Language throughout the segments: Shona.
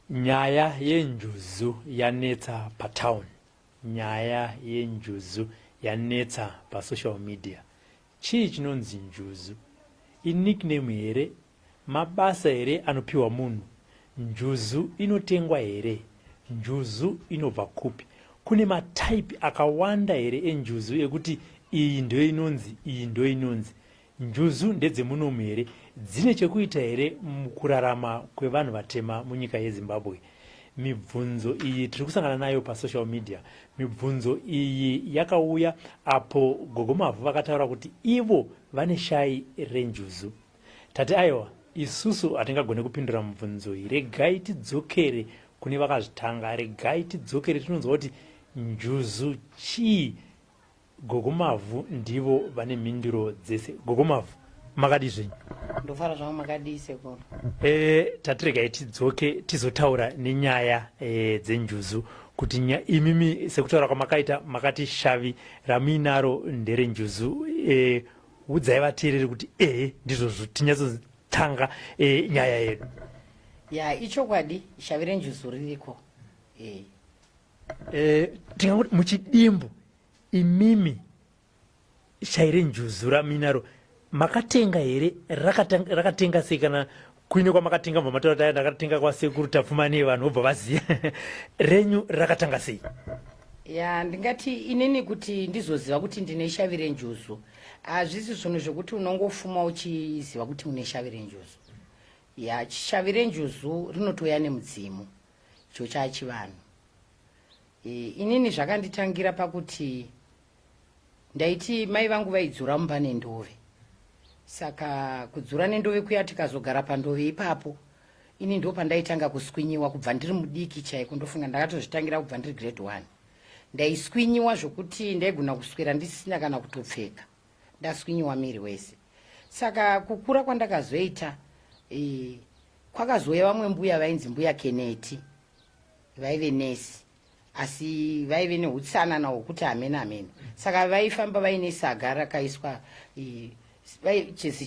Nyaya yenjuzu yanetsa pa town. Nyaya yenjuzu yanetsa pa social media. Chii chinonzi njuzu? Nickname here, mabasa here anopiwa munhu. Njuzu inotengwa here. Njuzu inobva kupi. Kune matype akawanda here enjuzu ekuti iyi ndo inonzi, iyi ndo inonzi. Njuzu ndedzemunomu here dzine chekuita here mukurarama kwevanhu vatema munyika yeZimbabwe. Mibvunzo iyi tiri kusangana nayo pa social media. Mibvunzo iyi yakauya apo Gogo Mavhu vakataura kuti ivo vane Shavi ReNjuzu. Tati aiwa, isusu hatingagone kupindura mibvunzo iyi. Regai tidzokere kune vakazvitanga. Regai tidzokere tinonzwa kuti njuzu chii. Gogo Mavhu ndivo vane mhinduro dzese. Gogo Mavhu, makadi zvenyu? Ndofara zvangu makadi sekuru. Tatiregai tidzoke tizotaura nenyaya dzenjuzu kuti imimi sekutaura kwamakaita makati Shavi ramuinaro nderenjuzu. Udzai vateereri kuti ndizvo tinyatsotanga nyaya yedu. Ya ichokwadi Shavi ReNjuzu ririko. Tingangoti muchidimbo imimi Shavi ReNjuzu ramuinaro makatenga here rakatenga sei kana kuine kwamakatenga mvamataura ndakatenga kwasekuru tapfumane vanhu vobva vaziya renyu rakatanga sei? Ya ndingati inini kuti ndizoziva kuti ndine Shavi ReNjuzu hazvisi zvinhu zvekuti unongofuma uchiziva kuti une Shavi ReNjuzu. Ya Shavi ReNjuzu rinotoya nemudzimu icho chachivanhu. Inini zvakanditangira pakuti ndaiti mai vangu vaidzura mumba nendove. Saka kudzura nendove kuya tikazogara pandove ipapo, ini ndo pandaitanga kuswinyiwa kubva ndiri mudiki chaiko. Ndofunga ndakatozvitangira kubva ndiri grade 1. Ndaiswinyiwa zvokuti ndaigona kuswera ndisina kana kutopfeka. Ndaswinyiwa miri wese. Saka kukura kwandakazoita kwakazouya vamwe mbuya vainzi mbuya Keneti. Vaive nesi. Asi vaive neutsanana hwokuti amena. Saka vaifamba vaine saga rakaiswa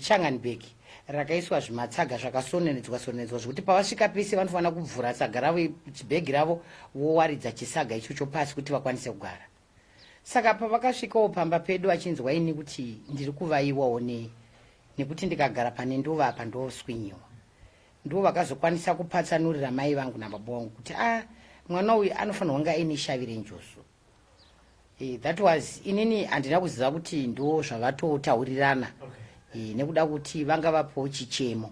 Changanbek rakaiswa zvimatsaga zvakasonenedzwa zvokuti pavasvika pese vanofanira kubvura saga ravo chibhegi ravo vowaridza chisaga ichocho pasi kuti vakwanise kugara. Saka pavakasvikawo pamba pedu achinzwa ini kuti ndiri kuvaiwawo nekuti ndikagara pane ndova apa ndoswinyiwa. Ndo vakazokwanisa kupatsanurira mai vangu nababa vangu kuti mwana uyu anofanira kunge aine Shavi ReNjuzu. That was inini handina kuziva kuti ndo zvavatotaurirana. Nekuda kuti vanga vapo chichemo.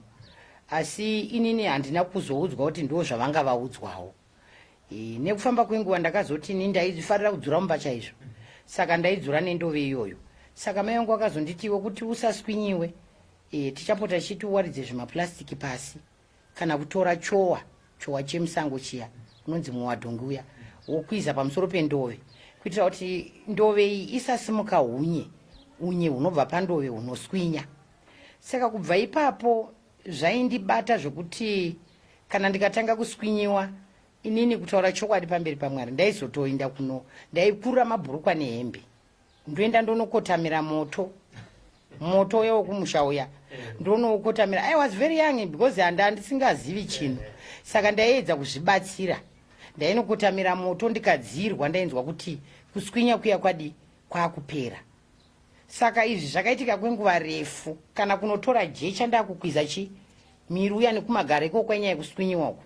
Asi inini handina kuzoudzwa kuti ndo zvavanga vaudzwawo. Nekufamba kwenguva ndakazoti ini ndaifarira kudzura mumba chaizvo. Saka ndaidzura nendove iyoyo. Saka mai vangu vakazonditiwo kuti usaswinyiwe. Tichapota chiti uwaridze zvimaplastiki pasi. Kana kutora chowa chemusango chiya unonzi muwadhongi uya wokwiza pamusoro pendove. Kuitira kuti ndove iyi isasimuka unye hunobva pandove hunoswinya. Saka kubva ipapo zvaindibata zvokuti kana ndikatanga kuswinyiwa inini kutaura chokwadi pamberi paMwari ndaizotoenda ndaikurura mabhurukwa nehembe ndoenda ndonokotamira moto yokumusha uya ndonokotamira. I was very young because ndisingazivi chinhu. Saka ndaiedza kuzvibatsira. Ndainokotamira moto ndikadzirwa ndainzwa kuti kuswinya kuya kwadi kwakupera. Saka izvi zvakaitika kwenguva refu. Kana kunotora jecha ndakukwiza miri uya nekumagara iko kwenyaya kuswinyiwa uku.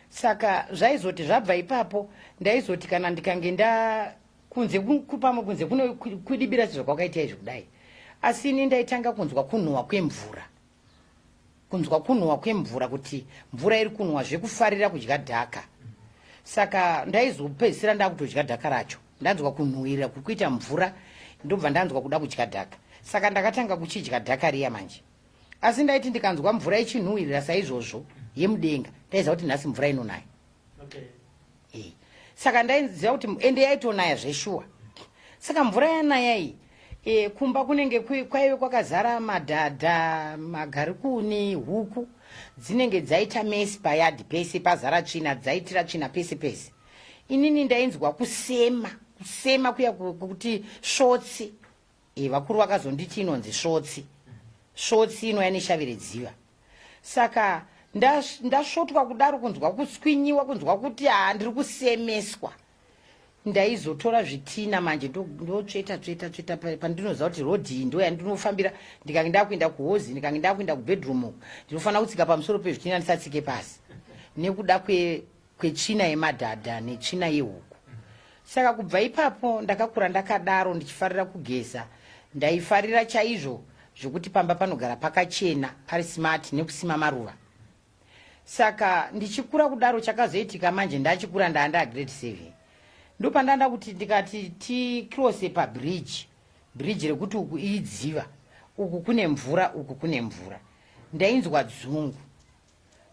Saka zvaizoti zvabva ipapo ndaizoti kana ndikange kunze kune kudibira zvakaita izvi kudai. Asi ini ndaitanga kunzwa kunhuhwa kwemvura kuti mvura iri kunhuhwa zvekufarira kudya dhaka. Saka ndaizopedzisira ndakutodya dhaka racho. Ndanzwa kunhuhwira kuita mvura ndobva ndanzwa kuda kudya dhaka. Saka ndakatanga kuchidya dhaka riya manje. Asi ndaiti ndikanzwa mvura ichinhuhwirira saizvozvo yemudenga ndaiziva kuti nhasi mvura inonaya. Saka ndaiziva kuti ende yaitonaya zveshuwa. Saka mvura yanaya iyi kumba kunenge kwaive kwakazara madhadha, magarikuni, huku dzinenge dzaita mesi payadhi pese pazara tsvina, dzaitira tsvina pese pese. Inini ndainzwa kusema kuya kuti svotsi. Vakuru vakazonditi inonzi svotsi. Svotsi inoya neShavi ReDziva. Saka ndasvotwa kudaro, kunzwa kuswinyiwa, kunzwa kuti ndiri kusemeswa. Ndaizotora zvitina manje ndotsveta pandinoziva kuti rodhi ndo yandinofambira. Ndikange ndakuenda kuhozi, ndikange ndakuenda kubedroom, ndinofanira kutsika pamusoro pezvitina ndisatsike pasi, nekuda kwetsvina yemadhadha netsvina yehuku. Saka kubva ipapo ndakakura ndakadaro, ndichifarira kugeza. Ndaifarira chaizvo zvokuti pamba panogara pakachena, pari smart, nekusima maruva. Saka ndichikura kudaro, chakazoitika manje ndachikura ndaanda grade 7. Ndopandanda kuti ndikati tikrose pabridge rekuti uku idziva, uku kune mvura, uku kune mvura. Ndainzwa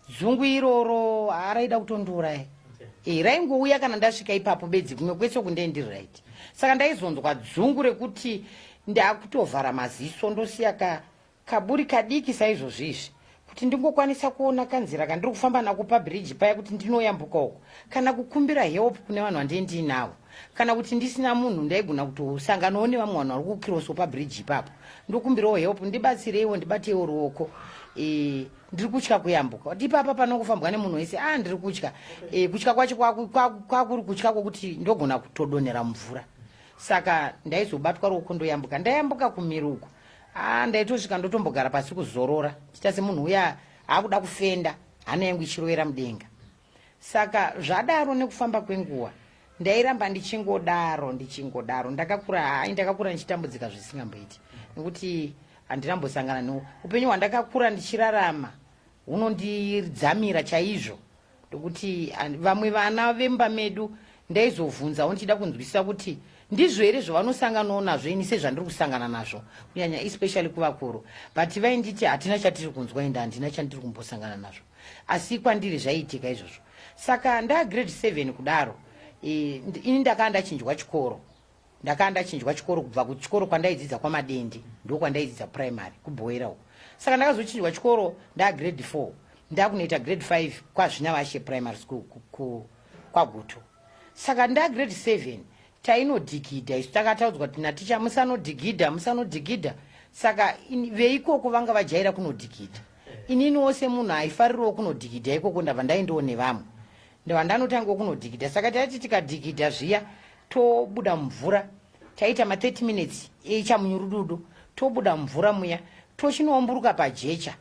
dzungu iroro raida kutondora. Raingouya kana ndasvika ipapo bedzi, kumwe kwese kundendiri right. Saka ndaizonzwa dzungu rekuti ndakutovhara maziso, ndosiya kaburi kadiki saizvozvizvi, kuti ndingokwanisa kuona kanzira kandiri kufamba nako pabridge paya, kuti ndinoyambuka uko, kana kukumbira help kune vanhu vandendinavo, kana kuti ndisina munhu ndaigona kutosanganawo nevamwe vanhu vari kukiroso pabridge ipapo, ndokumbirawo help, ndibatsireiwo, ndibatewo ruoko. Ndiri kutya kuyambuka. Kuti papa panokufambwa nemunhu wese, ndiri kutya. Kutya kwacho kwakuri kutya kwokuti ndogona kutodonhera mvura. Saka ndaizobatwa ruoko ndoyambuka. Ndayambuka kumiruko. Ndaitosvika ndotombogara pasi kuzorora. Chita semunhu uya akuda kufenda, hana yangu ichirovera mudenga. Saka zvadaro nekufamba kwenguva, ndairamba ndichingodaro. Ndakakura ndichitambudzika zvisingamboiti. Nekuti handinambosangana upenyu hwandakakura ndichirarama hunondidzamira chaizvo, ndokuti vamwe vana vemba medu ndaizobvunzawo ndichida kunzwisisa kuti ndizvo here zvavanosanganawo nazvo ini sezvandiri kusangana nazvo, kunyanya especially kuvakuru. But vainditi hatina chatiri kunzwa, ende handina chandiri kumbosangana nazvo, asi kwandiri zvaiitika izvozvo. Saka grade 7 kudaro, ini ndakanda chinjwa chikoro. Kubva kuchikoro kwandaidzidza kwaMadendi, ndokwandaidzidza primary kuBhoera uko. Saka ndakazochinjwa chikoro grade 4, ndakunoita grade 5 kwaZvinyavashe primary school kwaGutu. Saka grade 7 tainodhigidha, isu takataudzwa kuti naticha musanodhigidha. Saka veikoko vanga vajaira kunodhigidha. Ininiwo semunhu aifarirawo kunodhigidha ikoko, ndabva ndaendawo nevamwe, ndabva ndanotanga kunodhigidha. Saka taiti tikadhigidha zviya, tobuda mvura, taita 30 minutes chamunyurududu, tobuda mvura muya, tochinomburuka pajecha,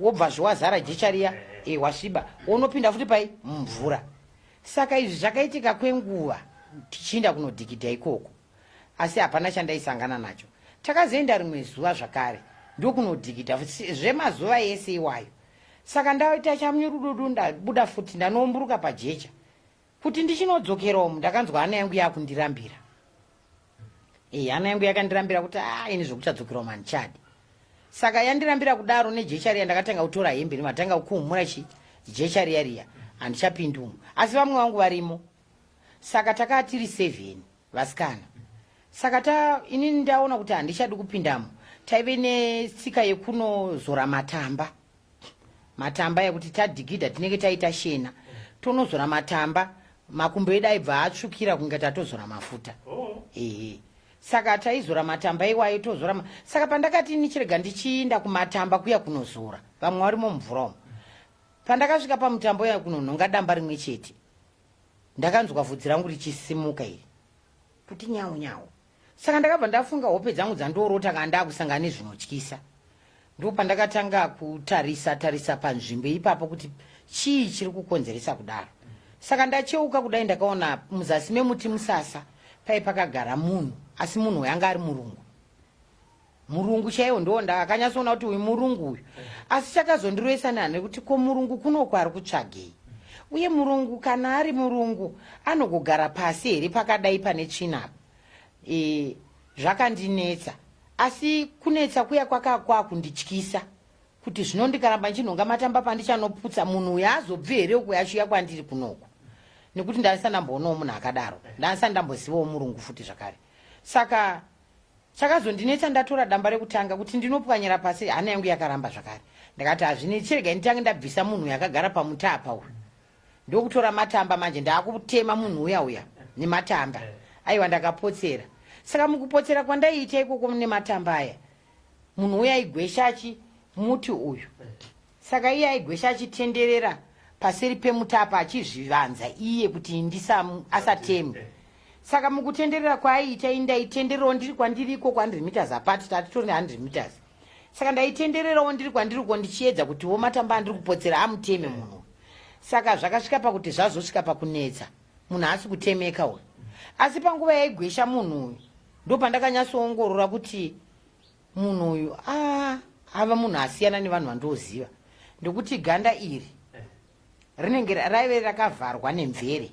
wobva zvawazara jecha riya, wasviba, wonopinda futi pai mvura. Saka izvi zvakaitika kwenguva tichienda kunodhigidha ikoko, asi hapana chandaisangana nacho. Takazoenda rimwe zuva zvakare ndokunodhigidha zvemazuva ese iwayo. Saka ndaita chamunyurududu, ndabuda futi ndanomburuka pajecha. Kuti ndichinodzokerawo ndakanzwa hana yangu yakundirambira. Hana yangu yakandirambira kuti ini zvokuchadzokerawo manichadi. Saka yandirambira kudaro nejecha riya, ndakatanga kutora hembe ndimatanga kukumhura jecha riya, handichapindumo. Asi vamwe vangu varimo. Saka takaa tiri 7 vasikana. Saka inini ndaona kuti handichadi kupindamo. Taive netsika yekunozora matamba yekuti tadhigidha tinenge taita shena, tonozora matamba, makumbo edu aibva atsvukira kunge tatozora mafuta. Saka taizora matamba iwayo tozora. Saka pandakati nichirega ndichiinda kumatamba kuya kunozora, vamwe varimo mumvura umo, pandakasvika pamutambo ya kunonhonga damba rimwe chete, ndakanzwa vhudzi rangu richisimuka iri kuti nyau. Saka ndakabva ndafunga hope dzangu dzandorota kana ndakusangana nezvinotyisa. Ndo pandakatanga kutarisa panzvimbo ipapo kuti chii chiri kukonzeresa kudaro. Saka ndacheuka kudai, ndakaona muzasi memuti musasa pakagara munhu, asi munhu uyu anga ari murungu chaiwo. Ndo ndakanyatsoona kuti uyu murungu uyu, asi chakazondiroesa nani kuti ko murungu kunoko ari kutsvagei, uye murungu kana ari murungu anogogara pasi here pakadai pane tsvina. Zvakandinetsa, asi kunetsa kuya kwakundityisa kuti zvino ndikaramba ndichinhonga matamba pandichanoputsa, munhu uyu azobvi here uko yachiuya kwandiri kunoko, nekuti ndasati ndamboonawo munhu akadaro, ndasati ndambozivawo murungu futi zvakare. Saka chakazondinetsa, ndatora damba rekutanga kuti ndinopwanyira pasi, hana yangu yakaramba zvakare. Ndakati hazvini, chirega nditange ndabvisa munhu yakagara pamuti apa uyu, ndokutora matamba manje ndaakutema munhu uya nematamba. Aiwa, ndakapotsera. Saka mukupotsera kwandaiita ikoko nematamba aya, munhu uya aigwesha muti uyu. Saka iye aigwesha achitenderera paseri pemutapa achizvivanza iye kuti asateme. Saka mukutenderera kwaaiita ndaitendererawo ndiri kwandiriko kwandiri meters apart, tatitori 100 meters. Saka ndaitendererawo ndiri kwandiriko ndichiedza kuti matamba andiri kupotsera amuteme munhu. Saka zvakasvika pakuti zvazosvika pakunetsa munhu asi kutemeka uyu. Asi panguva yaigwesha munhu uyu ndopandakanyatsoongorora kuti munhu uyu ava munhu asiyana nevanhu vandoziva, ndekuti ganda iri rinenge raive rakavharwa nemvere.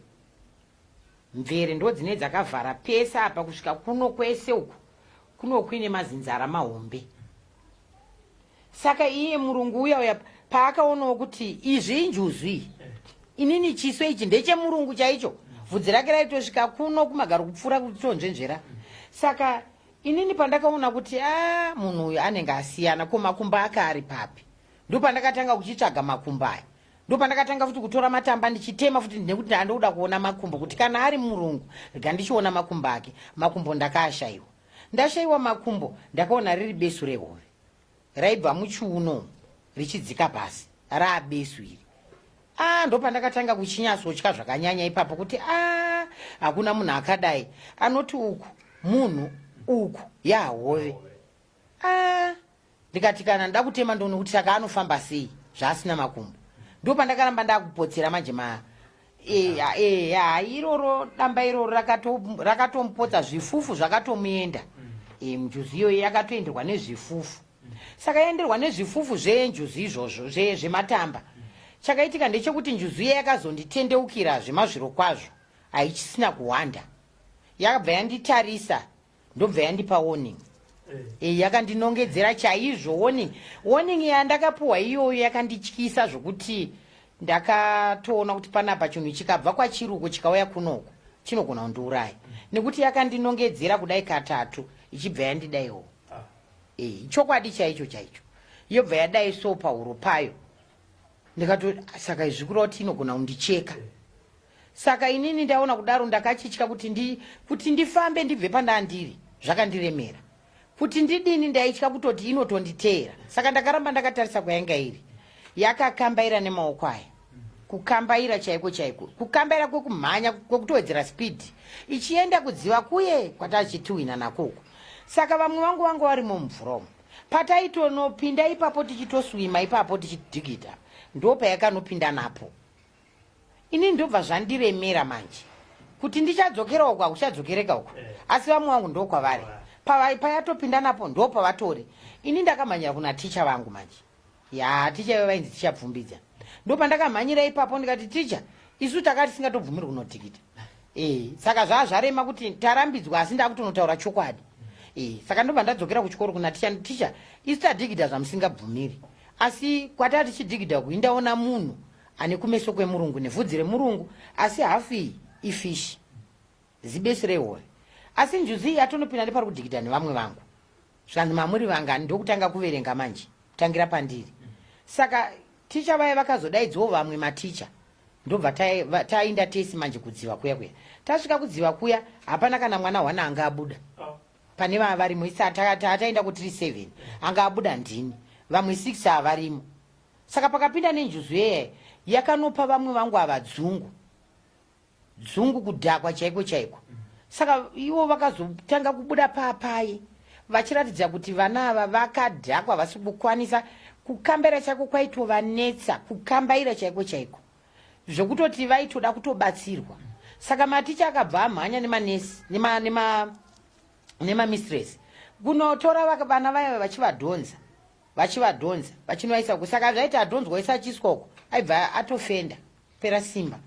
Mvere ndo dzine dzakavhara pese apa kusvika kuno kwese uku kuno kuine mazinzara mahombe. Saka iye murungu uya paakaonawo kuti izvi injuzu iyi, inini chiso ichi ndechemurungu chaicho, vhudzi rake raitosvika kuno kumagaro kupfuura kutonzvenzvera. Saka inini pandakaona kuti munhu uyu anenge asiyana, ko makumbo ake ari papi, ndopandakatanga kuchitsvaga makumbo aya. Ndopandakatanga futi kutora matamba ndichitema futi nekuti ndandoda kuona makumbo, kuti kana ari murungu rega ndichiona makumbo ake. Makumbo ndakaashayiwa. Ndashayiwa makumbo, ndakaona riri besu rehove raibva muchiuno richidzika pasi, raabesu iri. Ndopandakatanga kuchinyatsotya zvakanyanya ipapo kuti hakuna munhu akadai anoti uku munhu uku yahove. Ndikati kana nda kutema ndono kuti saka anofamba sei zvaasina makumbo. Ndopandakaramba ndakupotsera manje iroro damba iroro rakatomupotsa zvifufu zvakatomuenda. Njuzu iyoyo yakatoenderwa nezvifufu. Saka yaenderwa nezvifufu zvenjuzu izvozvo zvematamba. Chakaitika ndechekuti njuzu iya yakazonditendeukira zvemazviro kwazvo, haichisina kuwanda. Yakabva yanditarisa ndobva yandipa warning. Yakandinongedzera chaizvo warning yandakapuwa iyoyo yakandityisa zvokuti ndakatoona kuti panapa chinhu chikabva kwachiruko chikauya kunoko chinogona kundiuraya, nekuti yakandinongedzera kudai katatu ichibva yandidaiwo. Chokwadi chaicho yobva yadai so pahuro payo. Ndikatoti saka izvikura kuti inogona kundicheka. Saka inini ndaona kudaro ndakachitya kuti ndifambe ndibve pandandiri, zvakandiremera. Kuti ndidini ndaitya kutoti inotonditeera. Saka ndakaramba ndakatarisa kwainga iri. Yakakambaira nemaoko aya. Kukambaira chaiko. Kukambaira kwekumhanya kwekutowedzera speed. Ichienda kudziva kuye kwatachitiwina nakoko. Saka vamwe vangu varimo mumvura. Pataitonopinda ipapo tichitoswima ipapo tichidhigita. Ndopa yakanopinda napo. Ini ndobva zvandiremera manje. Kuti ndichadzokerawo kwakuchadzokereka uko. Asi vamwe vangu ndokwavari. Payatopinda napo ndopa vatori. Ini ndakamhanyira kuna ticha vangu manje. Ticha vainzi ticha Pfumbidza. Ndopa ndakamhanyira ipapo ndikati ticha, isu takati singatobvumiri kunotikita. Saka zvazvarema kuti tarambidzwa asi ndakutonotaura chokwadi. Saka ndobva ndadzokera kuchikoro kuna ticha, isu tadhigidha zvamusingabvumiri. Asi kwatati tichidhigidha kuindaona munhu ane kumeso kwemurungu nevhudzi remurungu, asi hafi ifishi zibesu rehove. Asi njuzu iyi yatonopinda ndepari kudhigidha nevamwe vangu. Zvanhu mamuri vanga ndokutanga kuverenga manje kutangira pandiri. Saka ticha vaya vakazodaidzwawo vamwe maticha. Ndobva tainda tesi manje kudziva kuya. Tasvika kudziva kuya hapana kana mwana wana anga abuda. Pane varimo isa tainda ku 37 anga abuda ndini. Vamwe 6 havarimo. Saka pakapinda nenjuzu yeye yakanopa vamwe vangu ava dzungu kudhakwa chaiko. Saka ivo vakazotanga kubuda papaye vachiratidza kuti vana ava vakadhakwa vasi kukwanisa kukambira chako kwaitovanetsa, kukambaira chaiko zvokutoti vaitoda kutobatsirwa. Saka maticha akabva amhanya nemanesi nemamistress kunotora vana vaya vachivadhonza vachinovaisa uko. Saka zvaiti adhonzwa isa achiswako aibva atofenda pera simba.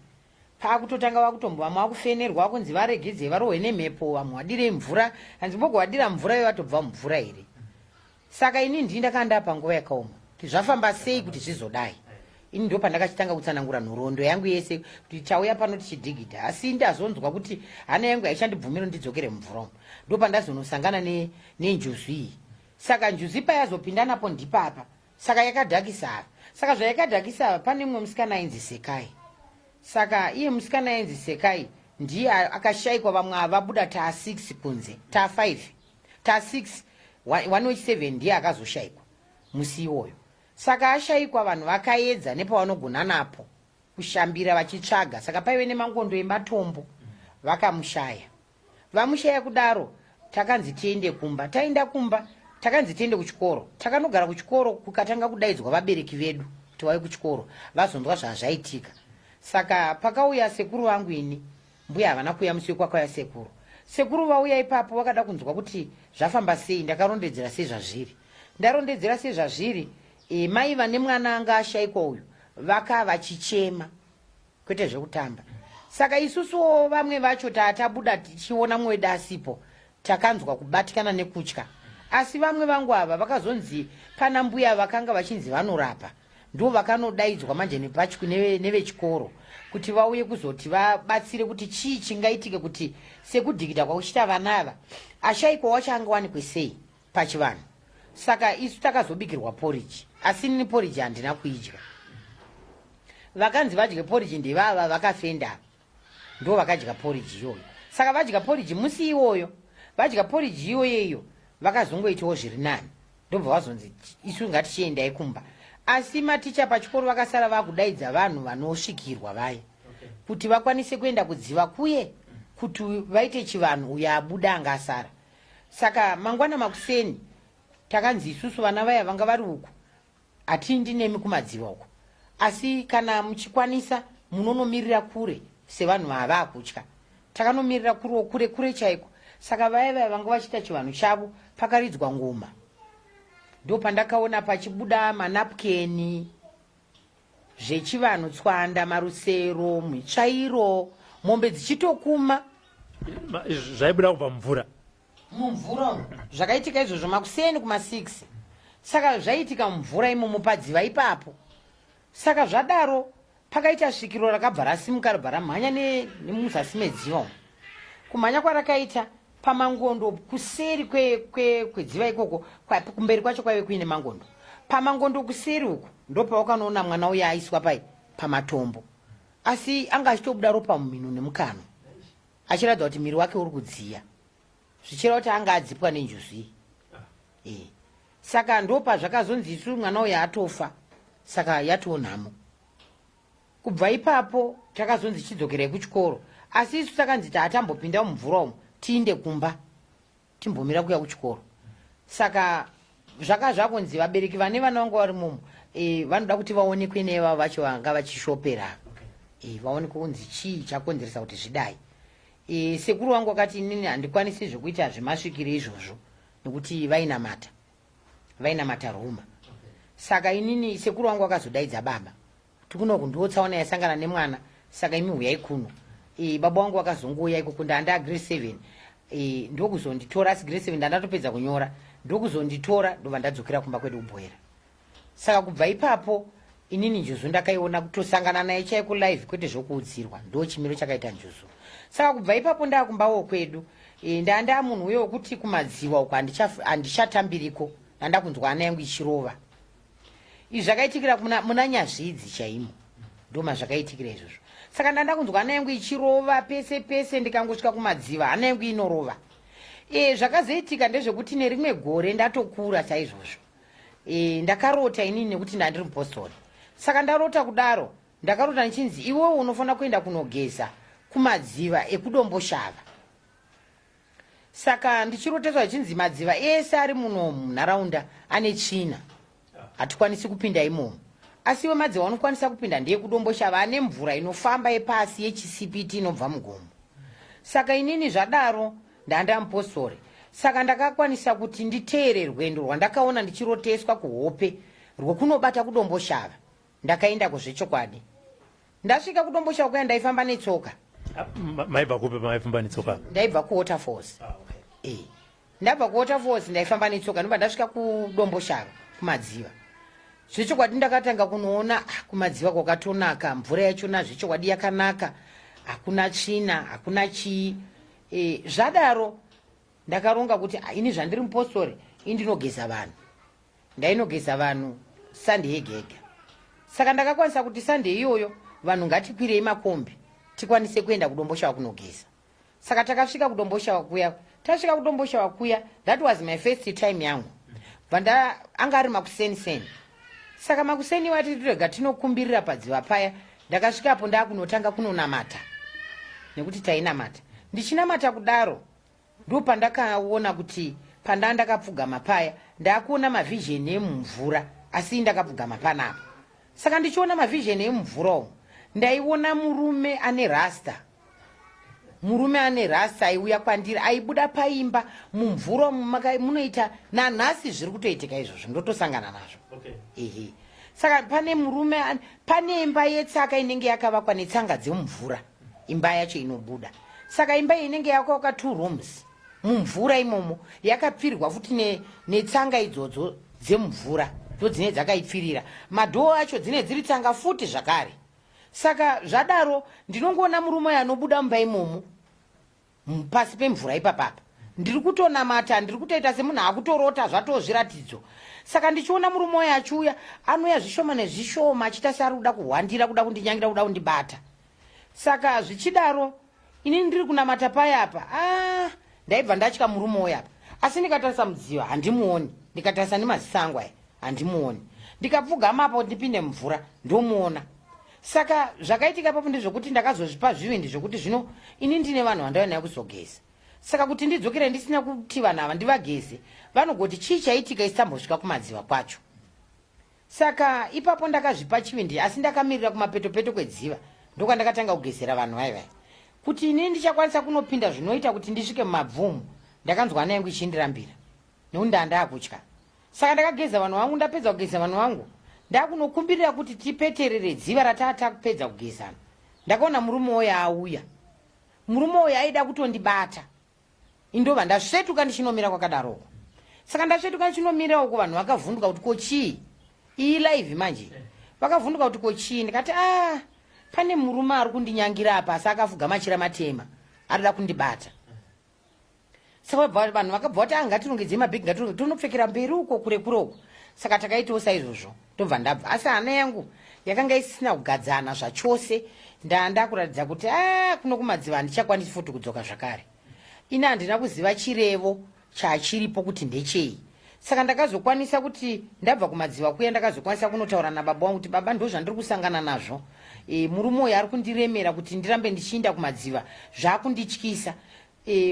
Pakutotanga vakutombwa vamwe vakufenerwa kunzi varegedze varohwe nemhepo, vamwe vadire mvura, hanzimbogo vadira mvura iyo vatobva mvura here. Saka ini ndakanda panguva yakaoma kuti zvafamba sei kuti zvizodai. Ini ndo pandakachitanga kutsanangura nhoroondo yangu yese kuti chauya pano tichidhigidha, asi ndazonzwa kuti hana yangu haichandibvumira ndidzokere mvura. Ndo pandazonosangana nenjuzu iyi. Saka njuzu payazopinda napo ndipapa. Saka yakadhakisa. Saka zvayakadhakisa pane mumwe musikana ainzi Sekai. Saka iye musikana ainzi Sekai ndiye akashayikwa vamwe avabuda taa 6 kunze, taa 5, taa 6, 1 wech 7 ndiye akazoshayikwa musi iwoyo. Saka ashayikwa vanhu vakaedza nepavanogona napo kushambira vachitsvaga. Saka paive nemangondo ematombo, vakamushaya. Vamushaya kudaro, takanzi tiende kumba. Taenda kumba, takanzi tiende kuchikoro. Takanogara kuchikoro, kukatanga kudaidzwa vabereki vedu kuti vauye kuchikoro, vazonzwa zvazvaitika. Saka pakauya sekuru vangu ini, mbuya havana kuuya musi kwakauya sekuru. Sekuru vauya ipapo vakada kunzwa kuti zvafamba sei. Ndakarondedzera sezvazviri. Ndarondedzera sezvazviri, mai vane mwana anga ashayikwa uyu vaka vachichema kwete zvekutamba. Saka isusuwo vamwe vacho tabuda tichiona mwedu asipo, takanzwa kubatikana nekutya. Asi vamwe vangu ava vakazonzi pana mbuya vakanga vachinzi vanorapa, ndo vakanodaidzwa manje nevechikoro kuti vauye kuzoti vabatsire kuti chii chingaitike kuti sekudhikita kwakuchita vana ava ashayikwa wacho angawanikwe sei pachivanhu. Saka isu takazobikirwa porridge, asi nini porridge handina kuidya. Vakanzi vadye porridge ndevava vakafenda, ndo vakadya porridge iyoyo. Saka vadya porridge musi iwoyo, vadya porridge iyoyo, vakazongoitawo zviri nani. Ndobva vazonzi isu ngatichiendai kumba. Asi maticha pachikoro vakasara vakudaidza vanhu vanosvikirwa vaya kuti vakwanise kuenda kudziva kuye kuti vaite chivanhu uyo abuda anga asara. Saka mangwana makuseni takanzi isusu vana vaya vanga vari uku atindi nemi kumadziva uko, asi kana muchikwanisa munonomirira kure sevanhu vava kutya. Takanomirira kure chaiko. Saka vaya vanga vachita chivanhu chavo, pakaridzwa ngoma. Ndo pandakaona pachibuda manapukeni zvechivanhu, tswanda, marusero, mitsvairo, mombe dzichitokuma. Zvaibuda kubva mumvura. Mumvura zvakaitika izvozvo makuseni kuma6. Saka zvaitika mumvura imomo padziva ipapo. Saka zvadaro pakaita svikiro rakabva rasimuka rabva ramhanya nemuzasi medziva. Kumhanya kwarakaita pamangondo kuseri kwedziva ikoko, kumberi kwacho kwaive kuine mangondo. Pamangondo kuseri uko ndopawakanoona mwana uya aiswa pamatombo. Asi anga achitobuda ropa mumhino nemukano, achiratidza kuti miri wake uri kudziya, zvichireva kuti anga adzipwa nenjuzu. Saka ndopa zvakazonzi isu mwana uya atofa, saka yatonhamo. Kubva ipapo takazonzi chidzokerai kuchikoro, asi isu takanzi taatambopinda mumvura umo tiinde kumba timbomira kuya kuchikoro. Saka zvaka zvakonzi vabereki vane vana vangu vari mumo vanoda kuti vaonekwe nevavo vacho vanga vachishopera, vaonekwe kunzi chii chakonzeresa kuti zvidai. Sekuru wangu akati inini handikwanisi zvekuita zvemasvikiro izvozvo nekuti vainamata Roma. Saka inini sekuru wangu akazodaidza baba kuti kuno kundotsaona yasangana nemwana, saka imi huyai kuno. Baba wangu akazongouya ikoko, ndanda grade 7, ndokuzonditora, asi grade 7 ndandatopedza kunyora, ndokuzonditora ndobva ndadzokera kumba kwedu kubhoera. Saka kubva ipapo inini Njuzu ndakaiona kutosangana naye chaiko live kwete zvokuudzirwa, ndo chimiro chakaita Njuzu. Saka kubva ipapo ndakumbawo kwedu, ndanda munhu uyo wekuti kumadziva uko handichatambiriko, ndandakunzwa ana yangu ichirova. Izvi zvakaitikira muna Nyazvidzi chaimo, ndoma zvakaitikira izvozvo. Saka ndandakunzwa ana yangu ichirova pese ndikangosvika kumadziva ana yangu inorova. Zvakazoitika ndezvekuti nerimwe gore ndatokura saizvozvo. Ndakarota inini nekuti ndandiri mupostori. Saka ndarota kudaro, ndakarota nichinzi iwewe unofanira kuenda kunogeza kumadziva ekudombo Shava. Saka ndichiroteswa ichinzi madziva ese ari muno munharaunda ane tsvina, hatikwanisi kupinda imomo. Asi iwe madziva unokwanisa kupinda ndeye kudombo Shava, ane mvura inofamba yepasi yechisipiti inobva mugomo. Saka inini zvadaro ndanda mupostori. Saka ndakakwanisa kuti nditeere rwendo rwandakaona ndichiroteswa kuhope rwokunobata kudombo Shava. Ndakaenda kuzvechokwadi. Ndasvika kudombo Shava kuya ndaifamba netsoka. Maibva kupe maifamba netsoka? Ndaibva kuWaterfalls. Ndabva kuWaterfalls ndaifamba netsoka ndobva ndasvika kudombo Shava kumadziva. Zvechokwadi ndakatanga kunoona kumadziva kwakatonaka, mvura yachona zvechokwadi yakanaka, hakuna tsvina, hakuna chii. Zvadaro ndakaronga kuti ini zvandiri mupostori indinogeza vanhu. Ndainogeza vanhu Sunday yega. Saka ndakakwanisa kuti Sunday iyoyo vanhu ngatikwirei makombi tikwanise kuenda kudombo Shava kunogeza. Saka takasvika kudombo Shava kuya. Tasvika kudombo Shava kuya, that was my first time yangu. Anga ari makuseni. Saka makuseni wati rega tinokumbirira padziva paya. Ndakasvikapo ndakunotanga kunonamata. Nekuti tainamata. Ndichinamata kudaro. Ndo pandakaona kuti pandandakapfugama paya ndakuona mavision emumvura asi ndakapfugama panapo. Saka ndichiona mavision emumvura ndaiona murume ane rasta. Murume ane rasta aiuya kwandiri aibuda paimba mumvura munoita nanhasi zviri kutoitika izvozvo ndotosangana nazvo. Ehe. Saka pane murume pane imba yetsaka inenge yakavakwa netsanga dzemumvura. Imba yacho inobuda. Saka imba inenge yakavakwa 2 rooms. Mumvura imomo yakapfirirwa futi netsanga idzodzo dzemumvura. Ndo dzine dzakaipfirira. Madhoo acho dzine dziri tsanga futi zvakare. Saka zvadaro ndinongoona murume anobuda mumba imomo pasi pemvura ipapapa. Ndiri kutonamata, ndiri kutoita semunhu akutorota zvatozviratidzo. Saka ndichiona murume uyu achiuya anouya zvishoma nezvishoma achiita seari kuda kuhwandira kuda kundinyangira kuda kundibata. Saka zvichidaro ini ndiri kunamata payapa ndaibva ndatya murume uyu apa. Asi ndikatarisa mudziva handimuoni, ndikatarisa nemaziso angu aya handimuoni. Ndikapfugama apo ndipinde mumvura ndomuona. Saka zvakaitika papo ndezvokuti ndakazozvipa zvivindi zvokuti zvino ini ndine vanhu vandauya nayo kuzogeza. Saka kuti ndidzokere ndisina kuti vanhu ava ndivageze vanogoti chii chaitika isambosvika kumadziva kwacho. Saka ipapo ndakazvipa chivindi asi ndakamirira kumapetopeto kwedziva ndokwandakatanga kugezera vanhu vaivai. Kuti ini ndichakwanisa kunopinda zvinoita kuti ndisvike mumabvumu ndakanzwa hana yangu ichindirambira nekuti ndandakutya. Saka ndakageza vanhu vangu, ndapedza kugeza vanhu vangu ndakunokumbirira kuti tipeterere dziva ratata kupedza kugezana. Ndakaona murume uyu auya. Murume uyu aida kutondibata. Indova ndasvetuka ndichinomira kwakadaroko. Saka ndasvetuka ndichinomira uko vanhu vakavhunduka kuti kochii. Iyi live manje. Vakavhunduka kuti kochii. Ndikati pane murume ari kundinyangira apa asi akafugama achira matema. Arida kundibata. Saka vanhu vakabva kuti ngatirongedze mabhegi ngatirongedze tonopfekera mberi uko kure uko. Saka takaitawo saizvozvo ndobva ndabva. Asi hana yangu yakanga isina kugadzana zvachose. Ndakuratidza kuti kuno kumadziva ndichakwanisi futi kudzoka zvakare. Ina handina kuziva chirevo chachiripo kuti ndechei. Saka ndakazokwanisa kuti ndabva kumadziva kuya ndakazokwanisa kunotaura nababa wangu kuti baba ndo zvandiri kusangana nazvo. Murume uyu ari kundiremera kuti ndirambe ndichiinda kumadziva zvakundityisa.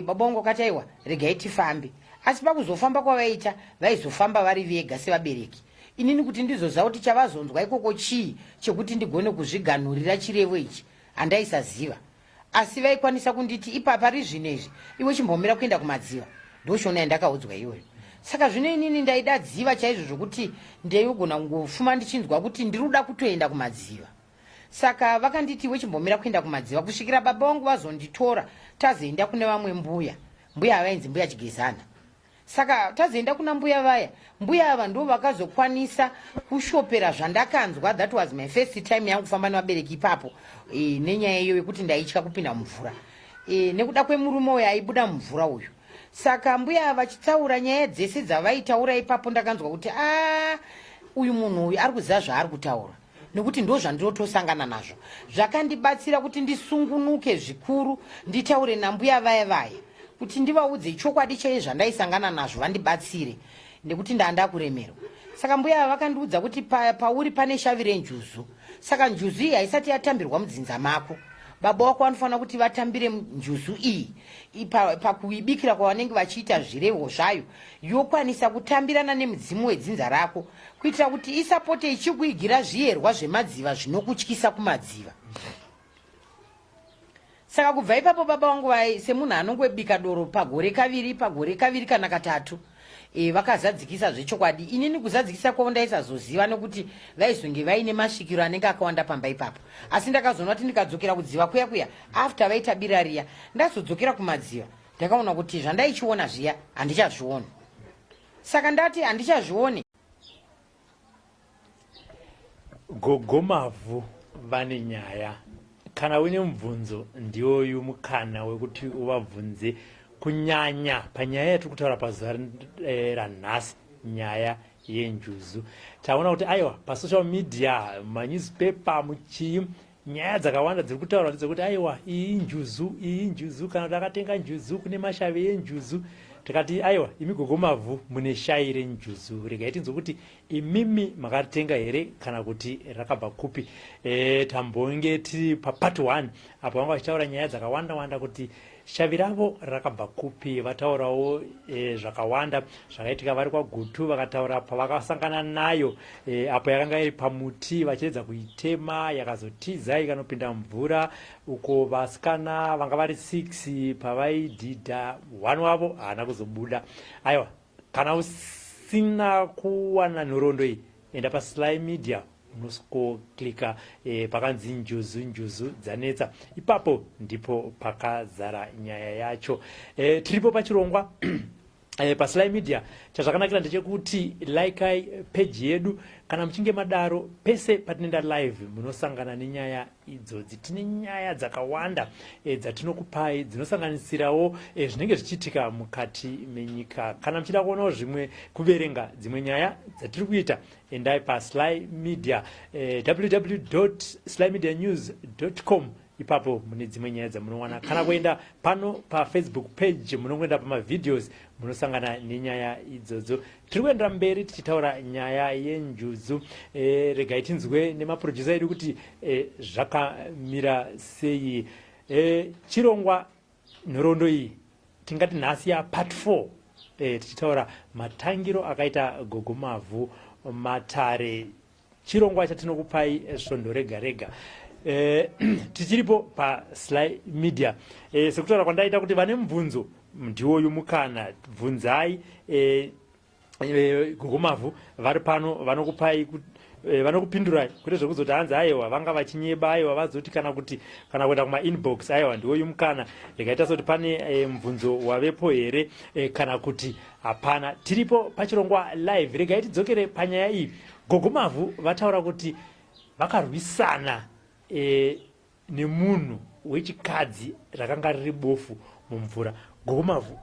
Baba wangu akati aiwa regai tifambe. Asi pakuzofamba kwavaita vaizofamba vari vega sevabereki. Inini kuti ndizoziva kuti chavazonzwa ikoko chii chekuti ndigone kuzviganhurira chirevo ichi handaisaziva. Asi vaikwanisa kunditi ipapa rizvinezvi iwe chimbomira kuenda kumadziva. Ndoshona yandakaudzwa iyoyo. Saka zvino inini ndaida dziva chaizvo zvokuti ndeigona kungofuma ndichinzwa kuti ndiruda kutoenda kumadziva. Saka vakanditi iwe chimbomira kuenda kumadziva kusvikira baba vangu vazonditora tazoenda kune vamwe mbuya. Mbuya avainzi mbuya Chigezana. Saka tazoenda kuna mbuya vaya. Mbuya ava ndo vakazokwanisa kushopera zvandakanzwa. That was my first time yangu kufamba nevabereki ipapo. Nenyaya iyo yekuti ndaitya kupinda mumvura. Nekuda kwemurume uyu aibuda mumvura uyu. Saka mbuya vachitaura nyaya dzese dzavaitaura ipapo ndakanzwa kuti uyu munhu uyu ari kuziva zvaari kutaura. Nekuti ndo zvandirotosangana nazvo. Zvakandibatsira kuti ndisungunuke zvikuru nditaure nambuya vaya vaya. Kuti ndivaudze chokwadi chaiye zvandaisangana nazvo vandibatsire. Nekuti ndakuremerwa. Saka mbuya vakandiudza kuti pauri pane Shavi ReNjuzu. Saka njuzu iyi haisati yatambirwa mudzinza mako. Baba wako vanofanira kuti vatambire njuzu iyi. Pakuibikira kwavanenge vachiita zvirevo zvayo. Yokwanisa kutambirana nemudzimu wedzinza rako. Kuitira kuti isapote ichikuigira zviyerwa zvemadziva zvinokutyisa kumadziva. Saka kubva ipapo baba vangu semunhu anongobika doro pagore kaviri kana katatu. Vakazadzikisa zvechokwadi. Inini kuzadzikisa kwavo ndaisazoziva nekuti vaizonge vaine masvikiro anenge akawanda pamba ipapo. Asi ndakazoona kuti ndikadzokera kudziva kuya after vaita bira riya ndazodzokera kumadziva ndakaona kuti zvandaichiona zviya handichazvioni. Saka ndati handichazvioni. Gogo Mavhu vane nyaya. Kana une mubvunzo ndioyu mukana wekuti uvabvunze kunyanya panyaya yatiri kutaura pazuva ranhasi, nyaya yenjuzu. Taona kuti aiwa pasocial media, manewspaper, muchii nyaya dzakawanda dziri kutaura ndedzekuti aiwa iyi njuzu kana takatenga njuzu kune mashavi enjuzu. Tikati aiwa imi Gogo Mavhu mune shai renjuzu. Regai tinzwe kuti imimi makatenga here kana kuti rakabva kupi. Tambonge tiri part 1 apo vanga vachitaura nyaya dzakawanda kuti shavi ravo rakabva kupi, vataurawo zvakawanda zvakaitika vari kwagutu, vakataura pavakasangana nayo apo yakanga iri pamuti vachiedza kuitema yakazotiza ikanopinda mvura, uko vasikana vanga vari 6 pavaidhidha, 1 wavo haana kuzobuda. Aiwa, kana usina kuwana nhoroondo iyi, enda paSlyMedia unosikoklika pakanzi Njuzu Dzanetsa, ipapo ndipo pakazara nyaya yacho. Tiripo pachirongwa paSlyMedia. Chazvakanakira ndechekuti laikai page yedu, kana muchinge madaro pese patinoenda live munosangana nenyaya idzodzi. Tine nyaya dzakawanda dzatinokupai dzinosanganisirawo zvinenge zvichiitika mukati menyika. Kana muchida kuonawo zvimwe, kuverenga dzimwe nyaya dzatiri kuita, endai paSlyMedia www.slymedianews.com. ipapo mune dzimwe nyaya dzamunowana. Kana kuenda pano paFacebook page munongoenda pamavideos munosangana nenyaya idzodzo. Tiri kuenda mberi tichitaura nyaya yenjuzu. Regai tinzwe nemaproducer edu kuti zvakamira sei. Chirongwa nhoroondo iyi tingati nhasi ya part 4, tichitaura matangiro akaita Gogo Mavhu matare. Chirongwa chatinokupai svondo rega rega. Tichiripo paSlyMedia. Sekutaura kwandaita kuti vane mubvunzo ndiwo yumukana, bvunzai. Gogo Mavhu vari pano vanokupai vanokupindurai kuti zvekuzoti hanzi aiwa vanga vachinyeba, aiwa vazoti kana kuenda kuma inbox, aiwa ndiwo yumukana. Rekaita soti pane mubvunzo wavepo here kana kuti hapana. Tiripo pachirongwa live. Regai tidzokere panyaya iyi. Gogo Mavhu vataura kuti vakarwisana nemunhu wechikadzi rakanga riri bofu mumvura. Gogo Mavhu,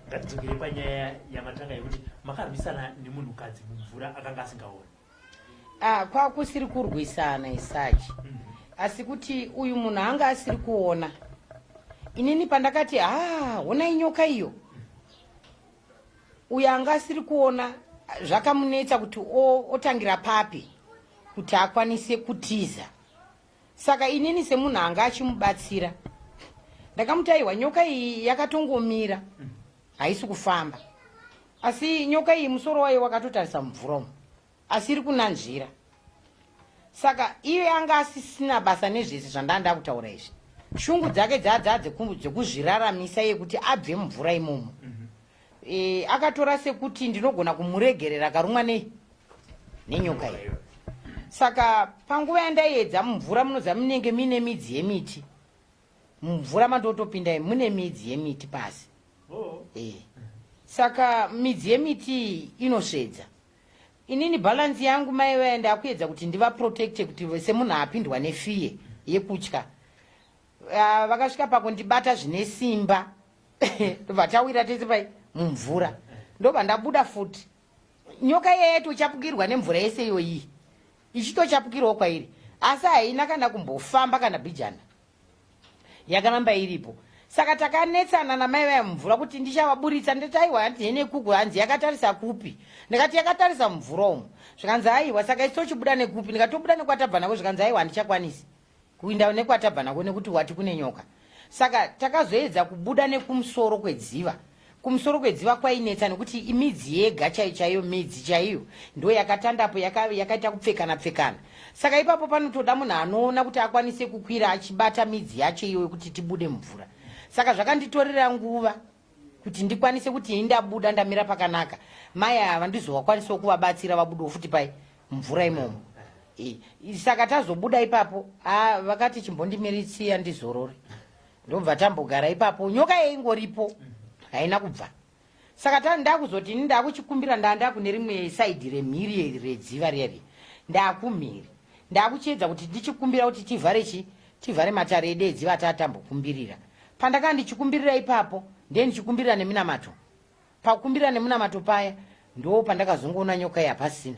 ngatidzokere panyaya yamatanga yekuti makarwisana nemunhukadzi mumvura akanga asingaoni. Kwakusiri kurwisana isachi, asi kuti uyu munhu anga asiri kuona. Inini pandakati ona inyoka iyo, uyu anga asiri kuona, zvakamunetsa kuti otangira papi kuti akwanise kutiza. Saka inini semunhu anga achimubatsira ndakamuti aiwa nyoka iyi yakatongomira, haisi kufamba, asi nyoka iyi musoro wayo wakatotarisa mumvura umu, asi iri kunanzvira. Saka iyo yanga asisina basa nezvese zvandanda kutaura izvi. Shungu dzake dzekuzviraramisa yekuti abve mumvura imomo. Akatora sekuti ndinogona kumuregerera akarumwa nenyoka iyi. Saka panguva yandaedza mumvura munoza munenge mine midzi yemiti. Mumvura mandotopinda mune midzi yemiti pasi. Saka midzi yemiti inosvedza. Inini balance yangu mai vaenda kuedza kuti ndiva protect kuti semunhu apindwa nefiye yekutya. Vakasvika pakundibata zvine simba. Vatawira tese pai mumvura. Ndobva ndabuda futi. Nyoka yetu chapukirwa nemvura yese iyoyi. Ichitochapukirawo kwairi. Asi haina kana kumbofamba kana bijana. Yakaramba iripo. Saka takanetsana namai vaya mumvura kuti ndichavaburitsa. Ndati aiwa handine kuku hanzi yakatarisa kupi. Ndikati yakatarisa mumvura umu. Zvikanzi aiwa saka isitochibuda nekupi. Ndikatobuda nekwatabva nako. Zvikanzi aiwa handichakwanisi kuinda nekwatabva nako nekuti wati kune nyoka. Saka takazoedza kubuda nekumusoro kwedziva. Kumusoro kwedziva kwainetsa nekuti imidzi yega chaiyo midzi chaiyo ndo yakatandapo yakaita kupfekana. Saka ipapo panotoda munhu anoona kuti akwanise kukwira achibata midzi yacho iyo kuti tibude mvura. Saka zvakanditorera nguva kuti ndikwanise kuti ndabuda ndamira pakanaka. Mai ava ndizowakwanisa kuvabatsira vabudewo futi pai mvura imomo. Saka tazobuda ipapo vakati chimbondimiritsira ndizorore. Ndobva tambogara ipapo nyoka yeingoripo. Haina kubva. Saka ndakuzoti ndakuchikumbira ndakune rimwe side remhiri redziva reri. Ndakumhiri. Ndakuchiedza kuti ndichikumbira kuti tivhare matare edziva tatambokumbirira. Pandaka ndichikumbirira ipapo, ndichikumbirira neminamato. Pakukumbirira neminamato paya ndo pandakazongoona nyoka yapasina.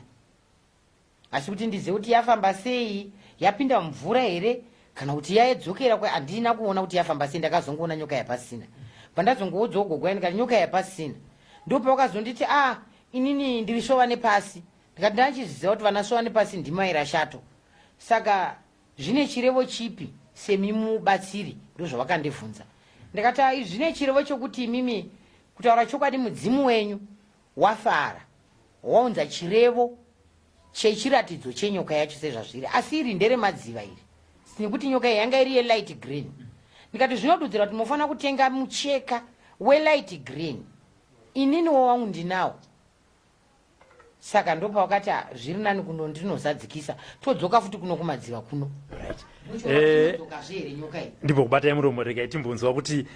Asi kuti ndizive kuti yafamba sei, yapinda mvura here kana kuti yaedzokera andina kuona kuti yafamba sei. Ndakazongoona nyoka yapasina. Pandazongoudzawo gogo ndikati nyoka yapasina. Ndipo wakazonditi inini ndirishova nepasi. ndikati ndachiziva kuti vanasovane pasi ndimaira shato, saka zvine chirevo chipi semimubatsiri? Ndozvavakandibvunza. Ndikati zvine chirevo chokuti imimi kutaura chokwadi mudzimu wenyu wafara, waunza chirevo chechiratidzo chenyoka yacho sezvazviri, asi iri nderemadziva iri, nekuti nyoka iyi yanga iri yelight green. Ndikati zvinodudzira kuti munofanira kutenga mucheka welight green, ininiwo wangu ndinawo. Saka ndopa wakati zviri nani kuno ndinozadzikisa, todzoka futi kuno kumadziva kuno. Ndipo kubatai muromo, regai timbunzwa kuti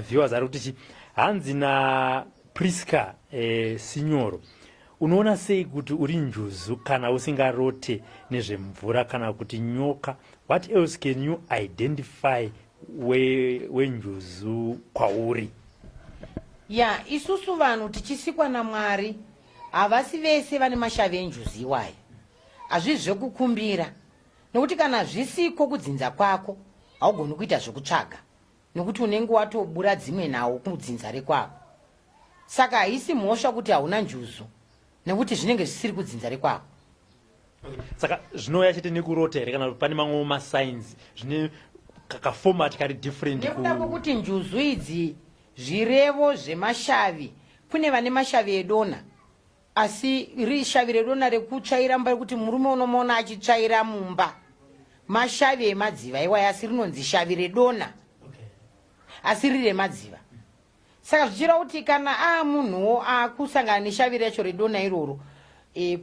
viewers ari kuti hanzi naPriska Sinyoro, unoona sei kuti uri njuzu kana usingarote nezvemvura kana kuti nyoka? What else can you identify wenjuzu kwauri? Isusu vanhu tichisikwa naMwari havasi vese vane mashavi enjuzu iwayo. Hazvisi zvekukumbira, nekuti kana zvisiko kudzinza kwako haugoni kuita zvekutsvaga, nekuti unenge watobura dzimwe nawo kudzinza rekwako. Saka haisi mhosva kuti hauna njuzu, nekuti zvinenge zvisiri kudzinza rekwako. Saka zvinouya chete nekurota here kana pane mamwe masigns zvine kakaformat kari different? Nekuda kwokuti njuzu idzi zvirevo zvemashavi, kune vane mashavi edona, asi shavi redona rekutsvaira mumba rekuti murume unomuona achitsvaira mumba, mashavi emadziva iwayo, asi rinonzi shavi redona, asi riri remadziva. Saka zvichira kuti kana munhuwo akusangana neshavi racho redona iroro,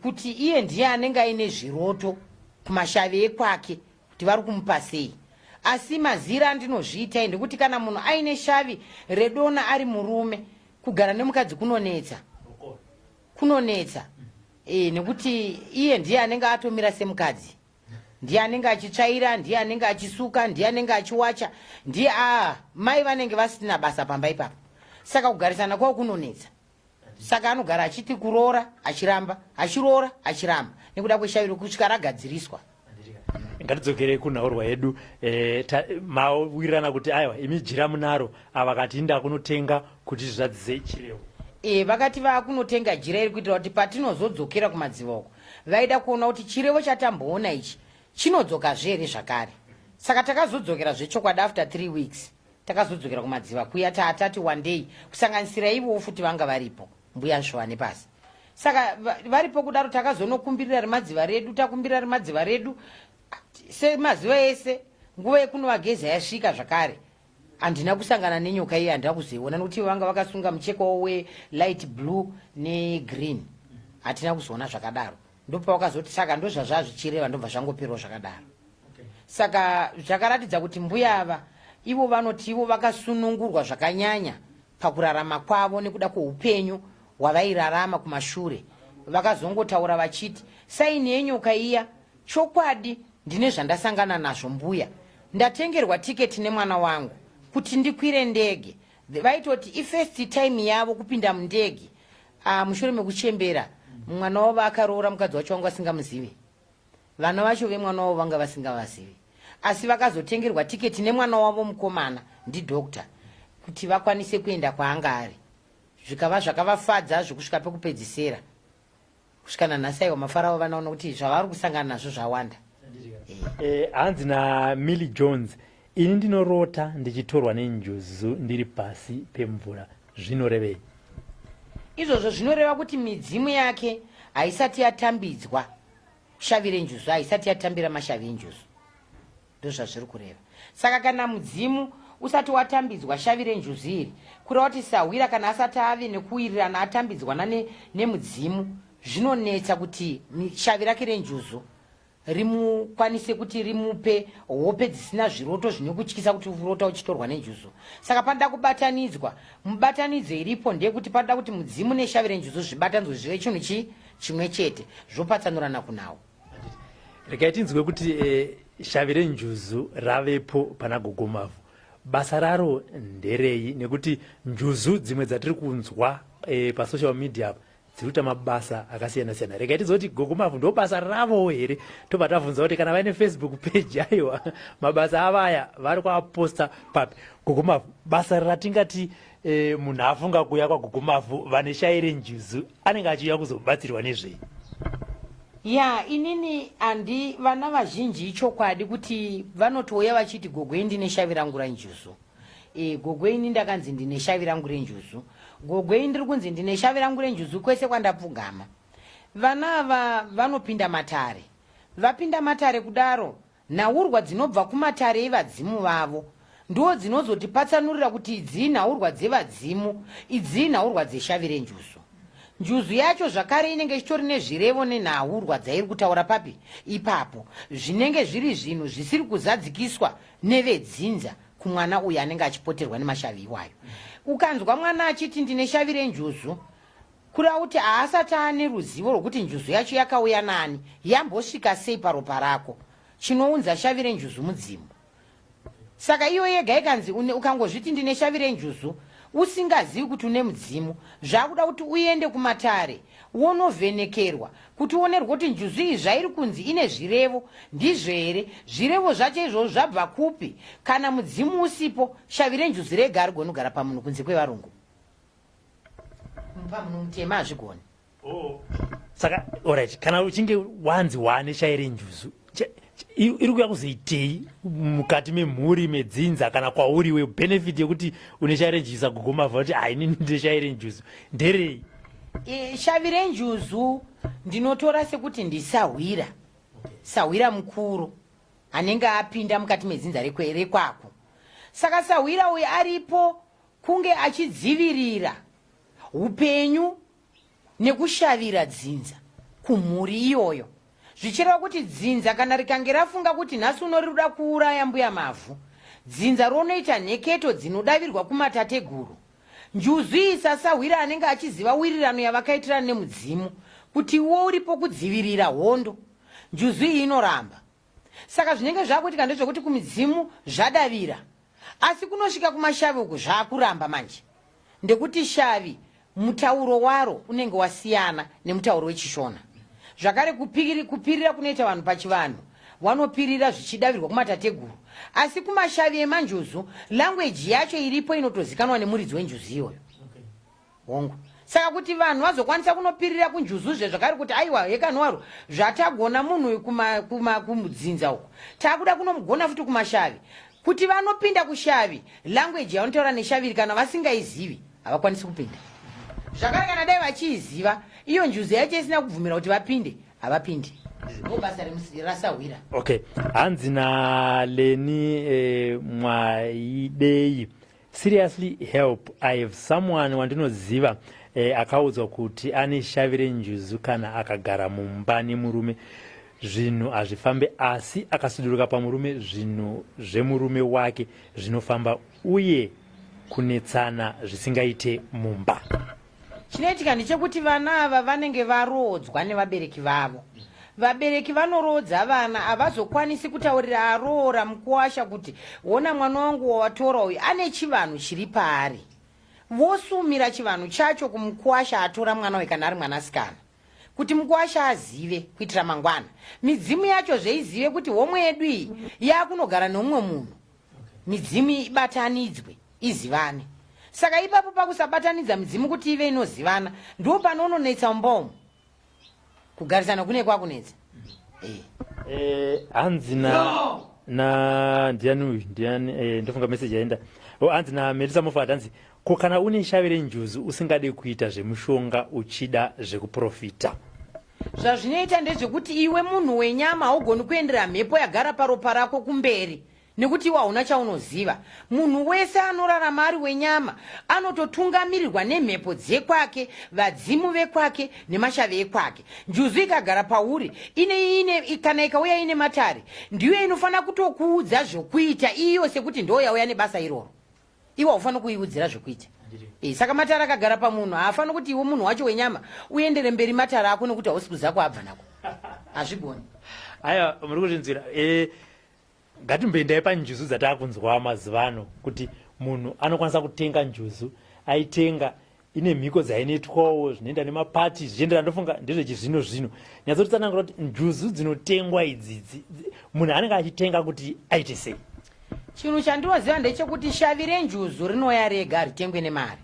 kuti iye ndiye anenge aine zviroto kumashavi ekwake kuti vari kumupa sei. Asi mazira andinozviita ndekuti kana munhu aine shavi redona ari murume, kugara nemukadzi kunonetsa, nekuti iye ndiye anenge atomira semukadzi, ndiye anenge achitsvaira, ndiye anenge achisuka, ndiye anenge achiwacha, ndiye mai vanenge vasina basa pamba ipapo. Saka kugarisana kwavo kunonetsa. Saka anogara achiti kuroora achiramba, achiroora achiramba, nekuda kweshavi rokusvika ragadziriswa. Ngatidzokere kunhaurwa yedu. Mawirirana kuti aiwa imi jira munaro, ava kati inda kunotenga kuti zvadzise chirevo. Vakati vakunotenga jira iri kuitira kuti patinozodzokera kumadziva uko vaida kuona kuti chirevo chatamboona ichi chinodzoka zvere zvakare. Saka takazodzokera zvechokwadi after 3 weeks takazodzokera kumadziva kuya taatati one day kusanganisira ivo futi vanga varipo mbuya Nshwane pasi. Saka varipo kudaro takazonokumbirira remadziva redu, takumbirira remadziva redu semaziva ese. Nguva yekunovageza yasvika zvakare, handina kusangana nenyoka iyi, handina kuzoiona nekuti vanga vakasunga mucheko welight blue negreen, hatina kuzoona zvakadaro. Ndopa wakazoti saka ndozvazvazvichireva ndobva zvangoperawo zvakadaro. Saka zvakaratidza kuti mbuya ava ivo vanoti ivo vakasunungurwa zvakanyanya pakurarama kwavo nekuda kweupenyu hwavairarama kumashure. Vakazongotaura vachiti saini yenyoka iya, chokwadi ndine zvandasangana nazvo mbuya, ndatengerwa tiketi nemwana wangu kuti ndikwire ndege. Vaitoti ifirst time yavo kupinda mundege, mushure mekuchembera mwana wavo akaroora mukadzi wacho wangu asingamuzivi, vana vacho vemwana wavo vanga vasingavazivi, asi vakazotengerwa tiketi nemwana wavo mukomana ndidhokta kuti vakwanise kuenda kwaanga ari. Zvikava zvakavafadza zvokusvika pekupedzisira. Kusvika nanhasi aiwa mafaravo vanaona kuti zvavari kusangana nazvo zvawanda. Hanzi naMillie Jones, ini ndinorota ndichitorwa nenjuzu ndiri pasi pemvura, zvinorevei? Izvozvo zvinoreva kuti midzimu yake haisati yatambidzwa shavi renjuzu, haisati yatambira mashavi enjuzu, ndozvazviri kureva. Saka kana mudzimu usati watambidzwa shavi renjuzu iri, kureva kuti sahwira kana asati ave nekuwirirana atambidzwana nemudzimu, zvinonetsa kuti shavi rake renjuzu rimukwanise kuti rimupe hope dzisina zviroto zvinokutyisa kuti urota uchitorwa nenjuzu. Saka panoda kubatanidzwa. Mubatanidzo iripo ndeyekuti panoda kuti mudzimu neshavi renjuzu zvibatanzwe zvive chinhu chimwe chete, zvopatsanurana kunawo. Regai tinzwe kuti shavi renjuzu ravepo pana Gogo Mavhu. Basa raro nderei? Nekuti njuzu dzimwe dzatiri kunzwa pasocial media dzirikuita mabasa akasiyana siyana. Regai tizoti Gogo Mavhu ndo basa ravo here? Tobva tabvunza kuti kana vaine Facebook page aiwa mabasa avaya vari kuaposta papi? Gogo Mavhu, basa ratingati munhu afunga kuuya kwaGogo Mavhu vane shavi renjuzu anenge achiuya kuzobatsirwa nezvei? ya inini andi vana vazhinji chokwadi kuti vanotouya vachiti Gogo ndine Shavi rangu ReNjuzu. Gogo ndakanzi ndine Shavi rangu ReNjuzu. Gogo ndiri kunzi ndine Shavi rangu ReNjuzu kwese kwandapfugama. Vana ava vanopinda matare. Vapinda matare kudaro, nhaurwa dzinobva kumatare evadzimu vavo ndiwo dzinozotipatsanurira kuti idzi nhaurwa dzevadzimu, idzi nhaurwa dzeShavi ReNjuzu. Njuzu yacho zvakare inenge ichitori nezvirevo nenhaurwa dzairi kutaura papi ipapo, zvinenge zviri zvinhu zvisiri kuzadzikiswa nevedzinza kumwana uyu anenge achipoterwa nemashavi iwayo. Ukanzwa mwana achiti ndine Shavi ReNjuzu, kura kuti haasati ane ruzivo rwokuti njuzu yacho yakauya nani, yambosvika sei paropa rako, chinounza Shavi ReNjuzu mudzimu. Saka iyo yega ikanzi ukangozviti ndine Shavi ReNjuzu usingazivi kuti une mudzimu, zvakuda kuti uende kumatare wonovhenekerwa kuti uonerwe kuti njuzu iyi zvairi kunzi ine zvirevo ndizvo here, zvirevo zvacho izvozvo zvabva kupi. Kana mudzimu usipo, Shavi ReNjuzu rega arigonogara pamunhu kunze kwevarungu. Pamunhu mutema hazvigoni. Saka alright, kana uchinge wanzi wane Shavi ReNjuzu iri kuya kuzoitei mukati memhuri medzinza, kana kwauriwe benefit yekuti une Shavi ReNjuzu Gogo Mavhu kuti inini ndine Shavi ReNjuzu nderei? Shavi ReNjuzu ndinotora sekuti ndisahwira, sahwira mukuru anenge apinda mukati medzinza rekwako. Saka sahwira uyu aripo kunge achidzivirira upenyu nekushavira dzinza kumhuri iyoyo, zvichireva kuti dzinza kana rikange rafunga kuti nhasi unoriruda kuuraya mbuya Mavhu, dzinza ronoita nheketo dzinodavirwa kumatateguru. Njuzu iyi sasahwira anenge achiziva wirirano yavakaitirana nemudzimu kuti iwo uripo kudzivirira hondo, njuzu iyi inoramba. Saka zvinenge zvakuitika ndezvekuti kumidzimu zvadavira, asi kunosvika kumashavi uku zvaakuramba manje, ndekuti shavi mutauro waro unenge wasiyana nemutauro wechishona. Zvakare kupirira kunoita vanhu pachivanhu, vanopirira zvichidavirwa kumatateguru, asi kumashavi emanjuzu language yacho iripo inotozikanwa nemuridzi wenjuzu iyoyo. Hongu. Saka kuti vanhu vazokwanisa kunopirira kunjuzuzve zvakare kuti aiwa hekanwaro zvatagona munhu kumudzinza uko, takuda kunomugona futi kumashavi. Kuti vanopinda kushavi, language yavanotaura neshavi kana vasingaizivi havakwanisi kupinda. Zvakare kana dai vachiiziva, iyo njuzu yacho isina kubvumira kuti vapinde, havapindi. Basa rasahwira. Okay, hanzi naLeni Mwaidei, seriously help, I have someone wandinoziva akaudzwa kuti ane Shavi ReNjuzu kana akagara mumba nemurume zvinhu hazvifambe, asi akasuduruka pamurume zvinhu zvemurume wake zvinofamba uye kunetsana zvisingaite mumba. Chinoitika ndechekuti vana ava vanenge varodzwa nevabereki vavo. Vabereki vanorodza vana, havazokwanisi kutaurira aroora mukuwasha kuti wona mwana wangu wawatora uyu ane chivanhu chiri paari. Vosumira chivanhu chacho kumukuwasha atora mwana uyu kana ari mwanasikana, kuti mukuwasha azive kuitira mangwana. Midzimu yacho zveizive kuti homwe yedu iyi yakunogara nomumwe munhu, midzimu ibatanidzwe izivane. Saka ipapo pakusabatanidza midzimu kuti ive inozivana, ndo panononetsa mbomo kugarisana kune kwakunetsa. Hanzi na ndiani uyu ndiani ndofunga message yaenda. Hanzi na Melissa Mofat, hanzi ko kana une Shavi ReNjuzu usingade kuita zvemushonga uchida zvekuprofita. Zvazvinoita ndezvekuti iwe munhu wenyama haugoni kuendera mhepo yagara paropa rako kumberi, nekuti iwe hauna chaunoziva. Munhu wese anorarama ari wenyama anototungamirirwa nemhepo dzekwake, vadzimu vekwake nemashavi ekwake. Njuzu ikagara pauri kana ikauya ine matare, ndiyo inofanira kutokuudza zvokuita iyo sekuti ndo yauya nebasa iroro. Iwe haufani kuiudzira zvokuita. Saka matare akagara pamunhu haafani kuti iwe munhu wacho wenyama uendere mberi matare ako nekuti hausi kuziva kwabva nako. Hazvigoni. Haya, muri kuzvinzwira. Ngatimbendai panjuzu dzatakunzwa mazuvano kuti munhu anokwanisa kutenga njuzu, aitenga ine mhiko dzainoitwawo zvinoenda nemapati zvichiendera, ndofunga ndezvechizvino zvino. Nyatsotsanangura kuti njuzu dzinotengwa idzidzi munhu anenge achitenga kuti aite sei. Chinhu chandinoziva ndechekuti Shavi ReNjuzu rinouya rega, haritengwe nemari.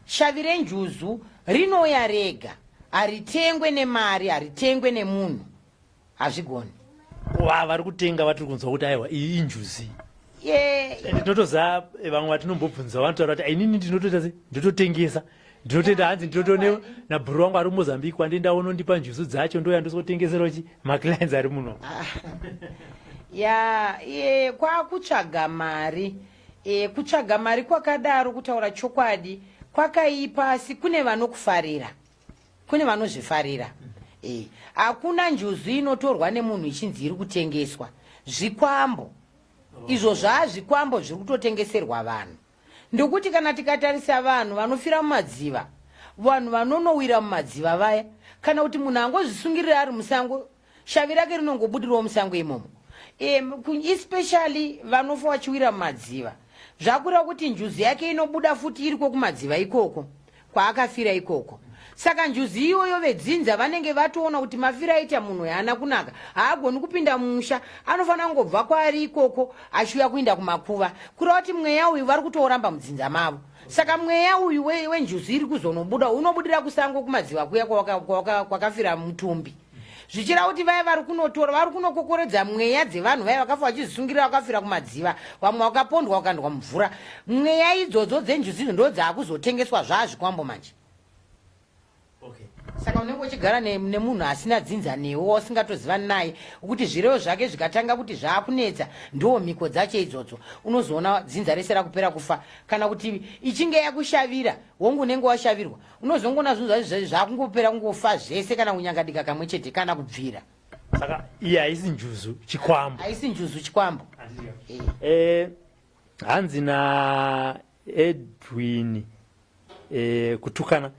Shavi ReNjuzu rinouya rega, haritengwe nemari, haritengwe nemunhu, hazvigoni. vari kutenga vatiri kunzwa kuti aiwa iyi injuzi. Ndinotoziva vamwe vatinombobvunza vanotaura kuti inini ndinotoita se ndototengesa, ndinotoita hanzi ndinotone nabhuru wangu ari mumozambique wandenda unondipa njuzu dzacho ndoyandosotengesera chi maclients ari muno. Kwakutsvaga mari, kutsvaga mari kwakadaro, kutaura chokwadi kwakaipa, asi kune vanokufarira, kune vanozvifarira. Hakuna njuzu inotorwa nemunhu ichinzi iri kutengeswa. Zvikwambo izvo zvikwambo zviri kutotengeserwa vanhu. Ndokuti kana tikatarisa vanhu vanofira mumadziva, vanhu vanonowira mumadziva vaya, kana kuti munhu angozvisungirira ari musango, shavi rake rinongobudirawo musango imomo. Especially vanofa vachiwira mumadziva, zvakureva kuti njuzu yake inobuda futi iriko kumadziva ikoko kwaakafira ikoko. Saka njuzu iyoyo vedzinza vanenge vatoona kuti mafira aita munhu haana kunaka, haagoni kupinda mumusha, anofanira kungobva kwaari ikoko achiuya kuenda kumakuva, kureva kuti mweya uyu vari kutouramba mudzinza mavo. Saka mweya uyu wenjuzu iri kuzonobuda unobudira kusango kumadziva kuya kwakafira mutumbi. Zvichira kuti vaya vari kunotora, vari kunokokoredza mweya dzevanhu vaya vakafa vachizvisungirira vakafira kumadziva, vamwe vakapondwa vakandwa mvura. Mweya idzodzo dzenjuzu idzo ndo dzaakuzotengeswa zvazvikwambo manje. Saka unenge uchigara nemunhu asina dzinza newe usingatozivani naye, kuti zvirevo zvake zvikatanga kuti zvaakunetsa, ndo mhiko dzacho idzodzo, unozoona dzinza rese rakupera kufa. Kana kuti ichinge yakushavira, wongu unenge washavirwa, unozongona zvinhu zvazvo zvakungopera kungofa zvese, kana kunyangadika kamwe chete, kana kubvira. Saka iyi haisi njuzu, chikwambo. Haisi njuzu, chikwambo. Hanzi naEdwin kutukana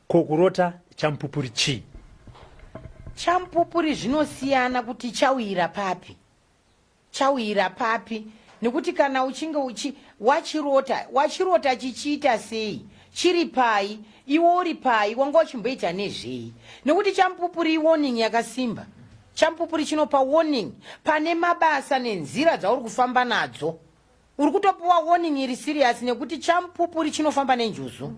kokurota champupuri chi. Champupuri zvinosiyana kuti chawira papi, chawira papi. Nekuti kana uchinge wachirota chichiita sei, chiri pai, iwo uri pai, wanga uchimboita nezvei. Nekuti champupuri warning yakasimba. Champupuri chinopa warning pane mabasa nenzira dzauri kufamba nadzo. Uri kutopuwa warning iri serious, nekuti champupuri chinofamba nenjuzu.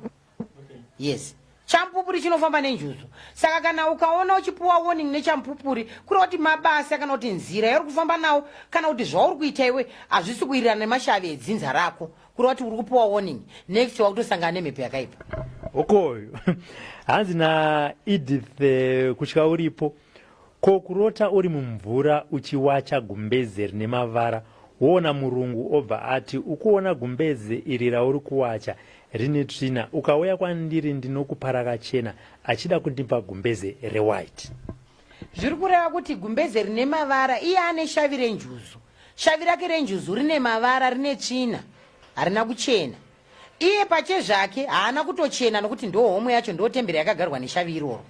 Yes. Champupuri chinofamba nenjuzu. Saka kana ukaona uchipuwa warning nechampupuri, kureva kuti mabasa kana kuti nzira yauri kufamba nawo, kana kuti zvauri kuita iwe hazvisi kuwirirana nemashavi edzinza rako, kureva kuti uri kupuwa warning, next wakutosangana nemhepo yakaipa. Okoyo. Hanzi naEdith kutya uripo, kokurota uri mumvura uchiwacha gumbeze rine mavara, woona murungu obva ati ukuona gumbeze iri rauri kuwacha rine tsvina, ukauya kwandiri ndinokupara kachena, achida kundipa gumbeze rewhite. Zviri kureva kuti gumbeze rine mavara, iye ane shavi renjuzu. Shavi rake renjuzu rine mavara, rine tsvina, harina kuchena. Iye pache zvake haana kutochena, nokuti ndo homwe yacho ndo temberi yakagarwa neshavi iroro.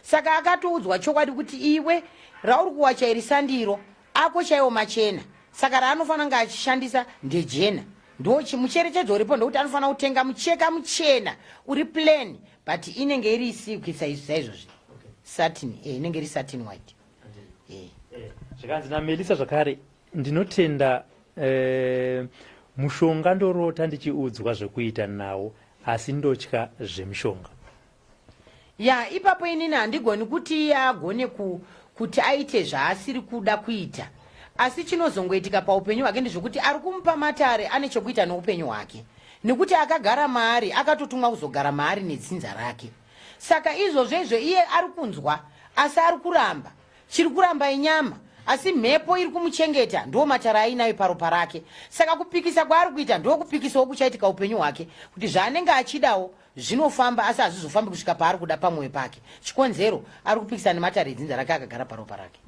Saka akatoudzwa chokwadi kuti iwe rauri kuwacha iri sandiro, ako chaiwo machena. Saka raanofanira kunge achishandisa ndejena. Ndo chimucherechedzo uripo, ndokuti anofanira kutenga mucheka muchena uri plain, but inenge iri silk saizvozvi. Satin, inenge iri satin white. Zvakanzi naMelisa zvakare, ndinotenda mushonga ndorota ndichiudzwa zvekuita nawo, asi ndotya zvemushonga. Ipapo inini handigoni kuti iye agone kuti aite zvaasiri kuda kuita. Asi chinozongoitika paupenyu hwake ndezvokuti ari kumupa matare ane chokuita noupenyu hwake. Nekuti akagara maari, akatotumwa kuzogara maari nedzinza rake. Saka izvozvo iye ari kunzwa, asi ari kuramba. Chiri kuramba inyama, asi mhepo iri kumuchengeta, ndo matara ainayo paropa rake. Saka kupikisa kwaari kuita ndo kupikisawo kuchaitika upenyu hwake, kuti zvaanenge achidawo zvinofamba, asi hazvizofambi kusvika paari kuda pamwoyo pake. Chikonzero ari kupikisa nematare edzinza rake akagara paropa rake.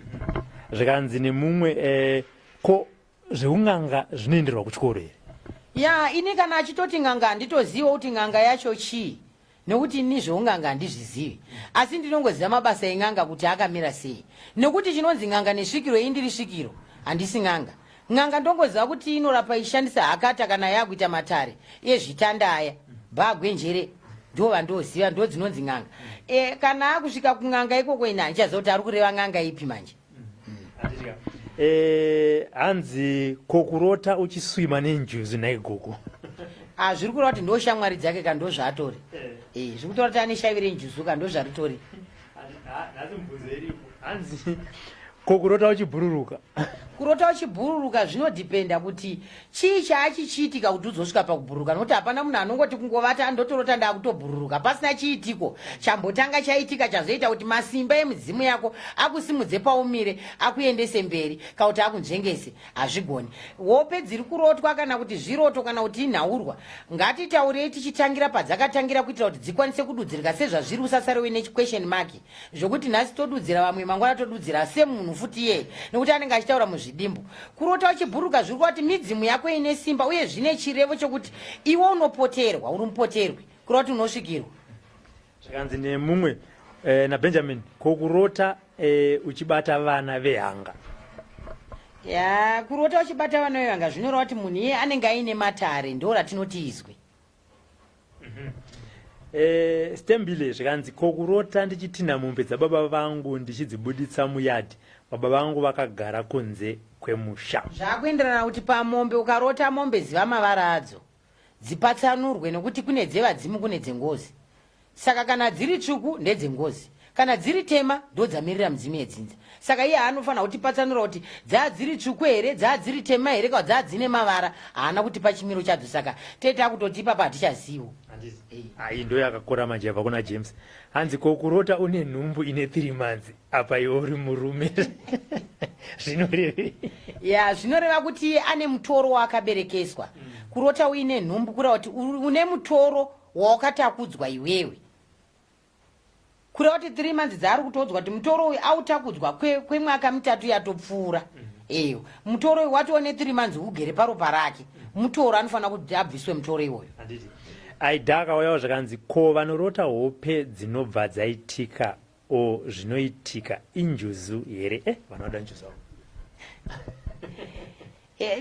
Zvakanzi nemumwe ko zveunganga zvinoenderwa kuchikoro here? Ini kana achitoti nganga handitoziva kuti nganga yacho chii, nekuti ini zveunganga handizvizivi. Asi ndinongoziva mabasa eng'anga kuti akamira sei. Nekuti chinonzi ng'anga nesvikiro indiri svikiro, handisi ng'anga. Ng'anga ndongoziva kuti inorapa ishandisa hakata kana yakuita matare ezvitanda aya, bhagwenjere, ndo vandoziva, ndo dzinonzi ng'anga. Kana akusvika kung'anga ikoko ina handichaziva kuti ari kureva ng'anga ipi manje. Hanzi kokurota uchiswima nenjuzu naigogo. Zviri kureva kuti ndo shamwari dzake, ka ndo zvaatori. Zviri kutora kuti ane shavi renjuzu, ka ndo zvaritori. hanzi kokurota uchibhururuka. Kurota uchibhururuka zvinodhipenda kuti chii chaachichiitika kuti uzosvika pakubhururuka, nokuti hapana munhu anongoti kungovata andotorota ndaakutobhururuka pasina chiitiko chambotanga chaitika chazoita kuti masimba emidzimu yako akusimudze paumire akuendese mberi kana kuti akunzvengese. Hazvigoni. Hope dziri kurotwa kana kuti zviroto kana kuti inhaurwa, ngatitaurei tichitangira padzakatangira kuitira kuti dzikwanise kududzirika sezvazviri usasarewe nechiquestion mark zvokuti nhasi todudzira vamwe mangwana todudzira semunhu futi iyeye nekuti anenge achitaura muzvidimbu. Kurota uchibhururuka zviri kuti midzimu yako ine simba uye zvine chirevo chokuti iwe unopoterwa, uri mupoterwi kureva kuti unosvikirwa. Zvakanzi nemumwe naBenjamin, kokurota uchibata vana vehanga. Ya, kurota uchibata vana vehanga zvinoreva kuti munhu iye anenge aine matare, ndo ratinoti izwi. Stembile zvakanzi kokurota ndichitinha mombe dzababa vangu ndichidzibuditsa muyadhi, baba vangu vakagara kunze kwemusha. Zvakuenderana kuti pamombe ukarota mombe ziva mavara adzo, dzipatsanurwe nokuti kune dzevadzimu kune dzengozi. Saka kana dziri tsvuku ndedzengozi, kana dziri tema ndo dzamirira mudzimu yedzinza. Saka iye anofanira kutipatsanura kuti dzaa dziri tsvuku here, dzaa dziri tema here, kana dzaa dzine mavara, haana kutipa chimiro chadzo. Saka tete akutotipa patichazivo. Ai ndo yakakora manje yabva kuna James. Hanzi kokurota une nhumbu ine 3 months apa iwe uri murume. Zvinoreva. Ya, zvinoreva kuti ane mutoro waakaberekeswa. Kurota uine nhumbu kureva kuti une mutoro waakatakudzwa iwewe. Kureva kuti 3 months dzaari kutodzwa kuti mutoro uyu autakudzwa kwemwaka mitatu yatopfuura. Eyo, mutoro uyu watione 3 months ugere paropa rake. Mutoro anofanira kuti abviswe mutoro iwoyo. Aidhaka uyawo zvakanzi ko vanorota hope dzinobva dzaitika o zvinoitika injuzu here. Vanoda njuzu.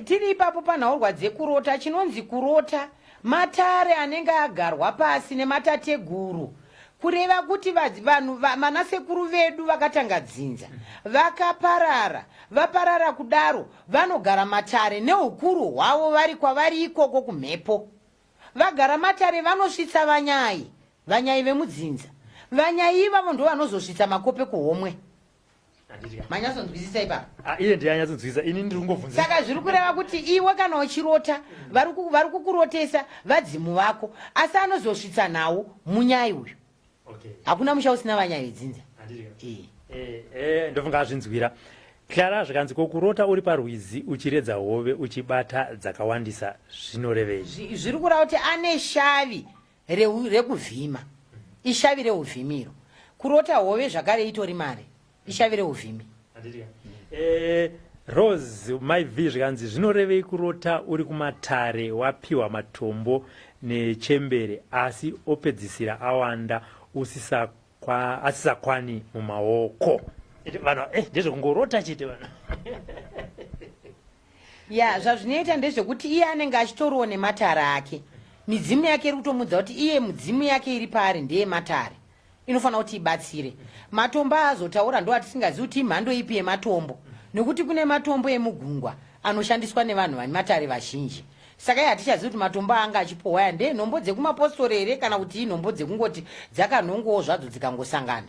Tiri ipapo panhaurwa dzekurota. Chinonzi kurota matare anenge agarwa pasi nematateguru, kureva kuti vanhu manasekuru vedu vakatanga dzinza vakaparara. Vaparara kudaro vanogara matare neukuru hwavo vari kwavari ikoko kumhepo. Vagara matare vanosvitsa vanyai vemudzinza. Vanyai ivavo ndo vanozosvitsa makope kuhomwe. Manyasonzwisisa ipapo? Iye ndiye anyatsonzwisisa, ini ndiri kungovhunza. Saka zviri kureva kuti iwe kana uchirota vari kukurotesa vadzimu vako, asi anozosvitsa nawo munyai uyu. Hakuna musha usina vanyai vedzinza. Ndofunga azvinzwira. Clara zvakanzi kokurota uri parwizi uchiredza hove uchibata dzakawandisa zvinorevei? Zviri kureva kuti ane shavi rekuvhima. Ishavi reuvhimiro. Kurota hove zvakare itori mare. Ishavi reuvhimi. Rose Mavhu zvakanzi zvinorevei kurota uri kumatare wapiwa matombo nechembere asi opedzisira awanda asisakwani mumaoko. Vanhu ndezvekungorota chete vanhu. Ya, zvazvinoita ndezvekuti iye anenge achitoriwo nematare ake. Midzimu yake iri kutomudza kuti iye midzimu yake iri pari ndeye matare. Inofanira kuti ibatsire. Matombo azotaura ndo atisingazivi kuti imhando ipi yematombo. Nekuti kune matombo emugungwa anoshandiswa nevanhu vane matare vazhinji. Saka iye hatichazivi kuti matombo anga achipohwa ya ndee nhombo dzekumapostori here kana kuti inhombo dzekungoti dzakanhongowo zvadzo dzikangosangana.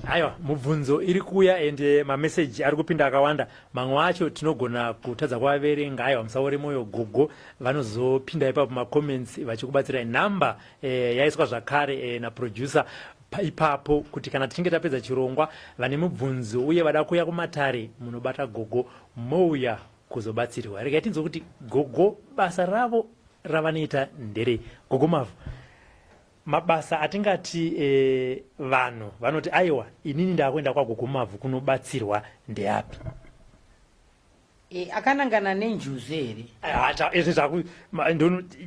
Aiwa, mubvunzo iri kuuya ende mameseji ari kupinda akawanda. Mamwe acho tinogona kutadza kuvaverenga. Aiwa, musaore moyo Gogo vanozopinda ipapo macomments vachikubatsirai. Namba yaiswa zvakare naproducer ipapo kuti kana tichinge tapedza chirongwa vane mubvunzo uye vada kuuya kumatare munobata Gogo mouya kuzobatsirwa. Regai tinzwe kuti Gogo basa ravo ravanoita ndere. Gogo Mavhu, mabasa atingati vanhu vanoti aiwa inini ndakuenda kwaGogo Mavhu kunobatsirwa ndeapi? Akanangana nenjuzu here?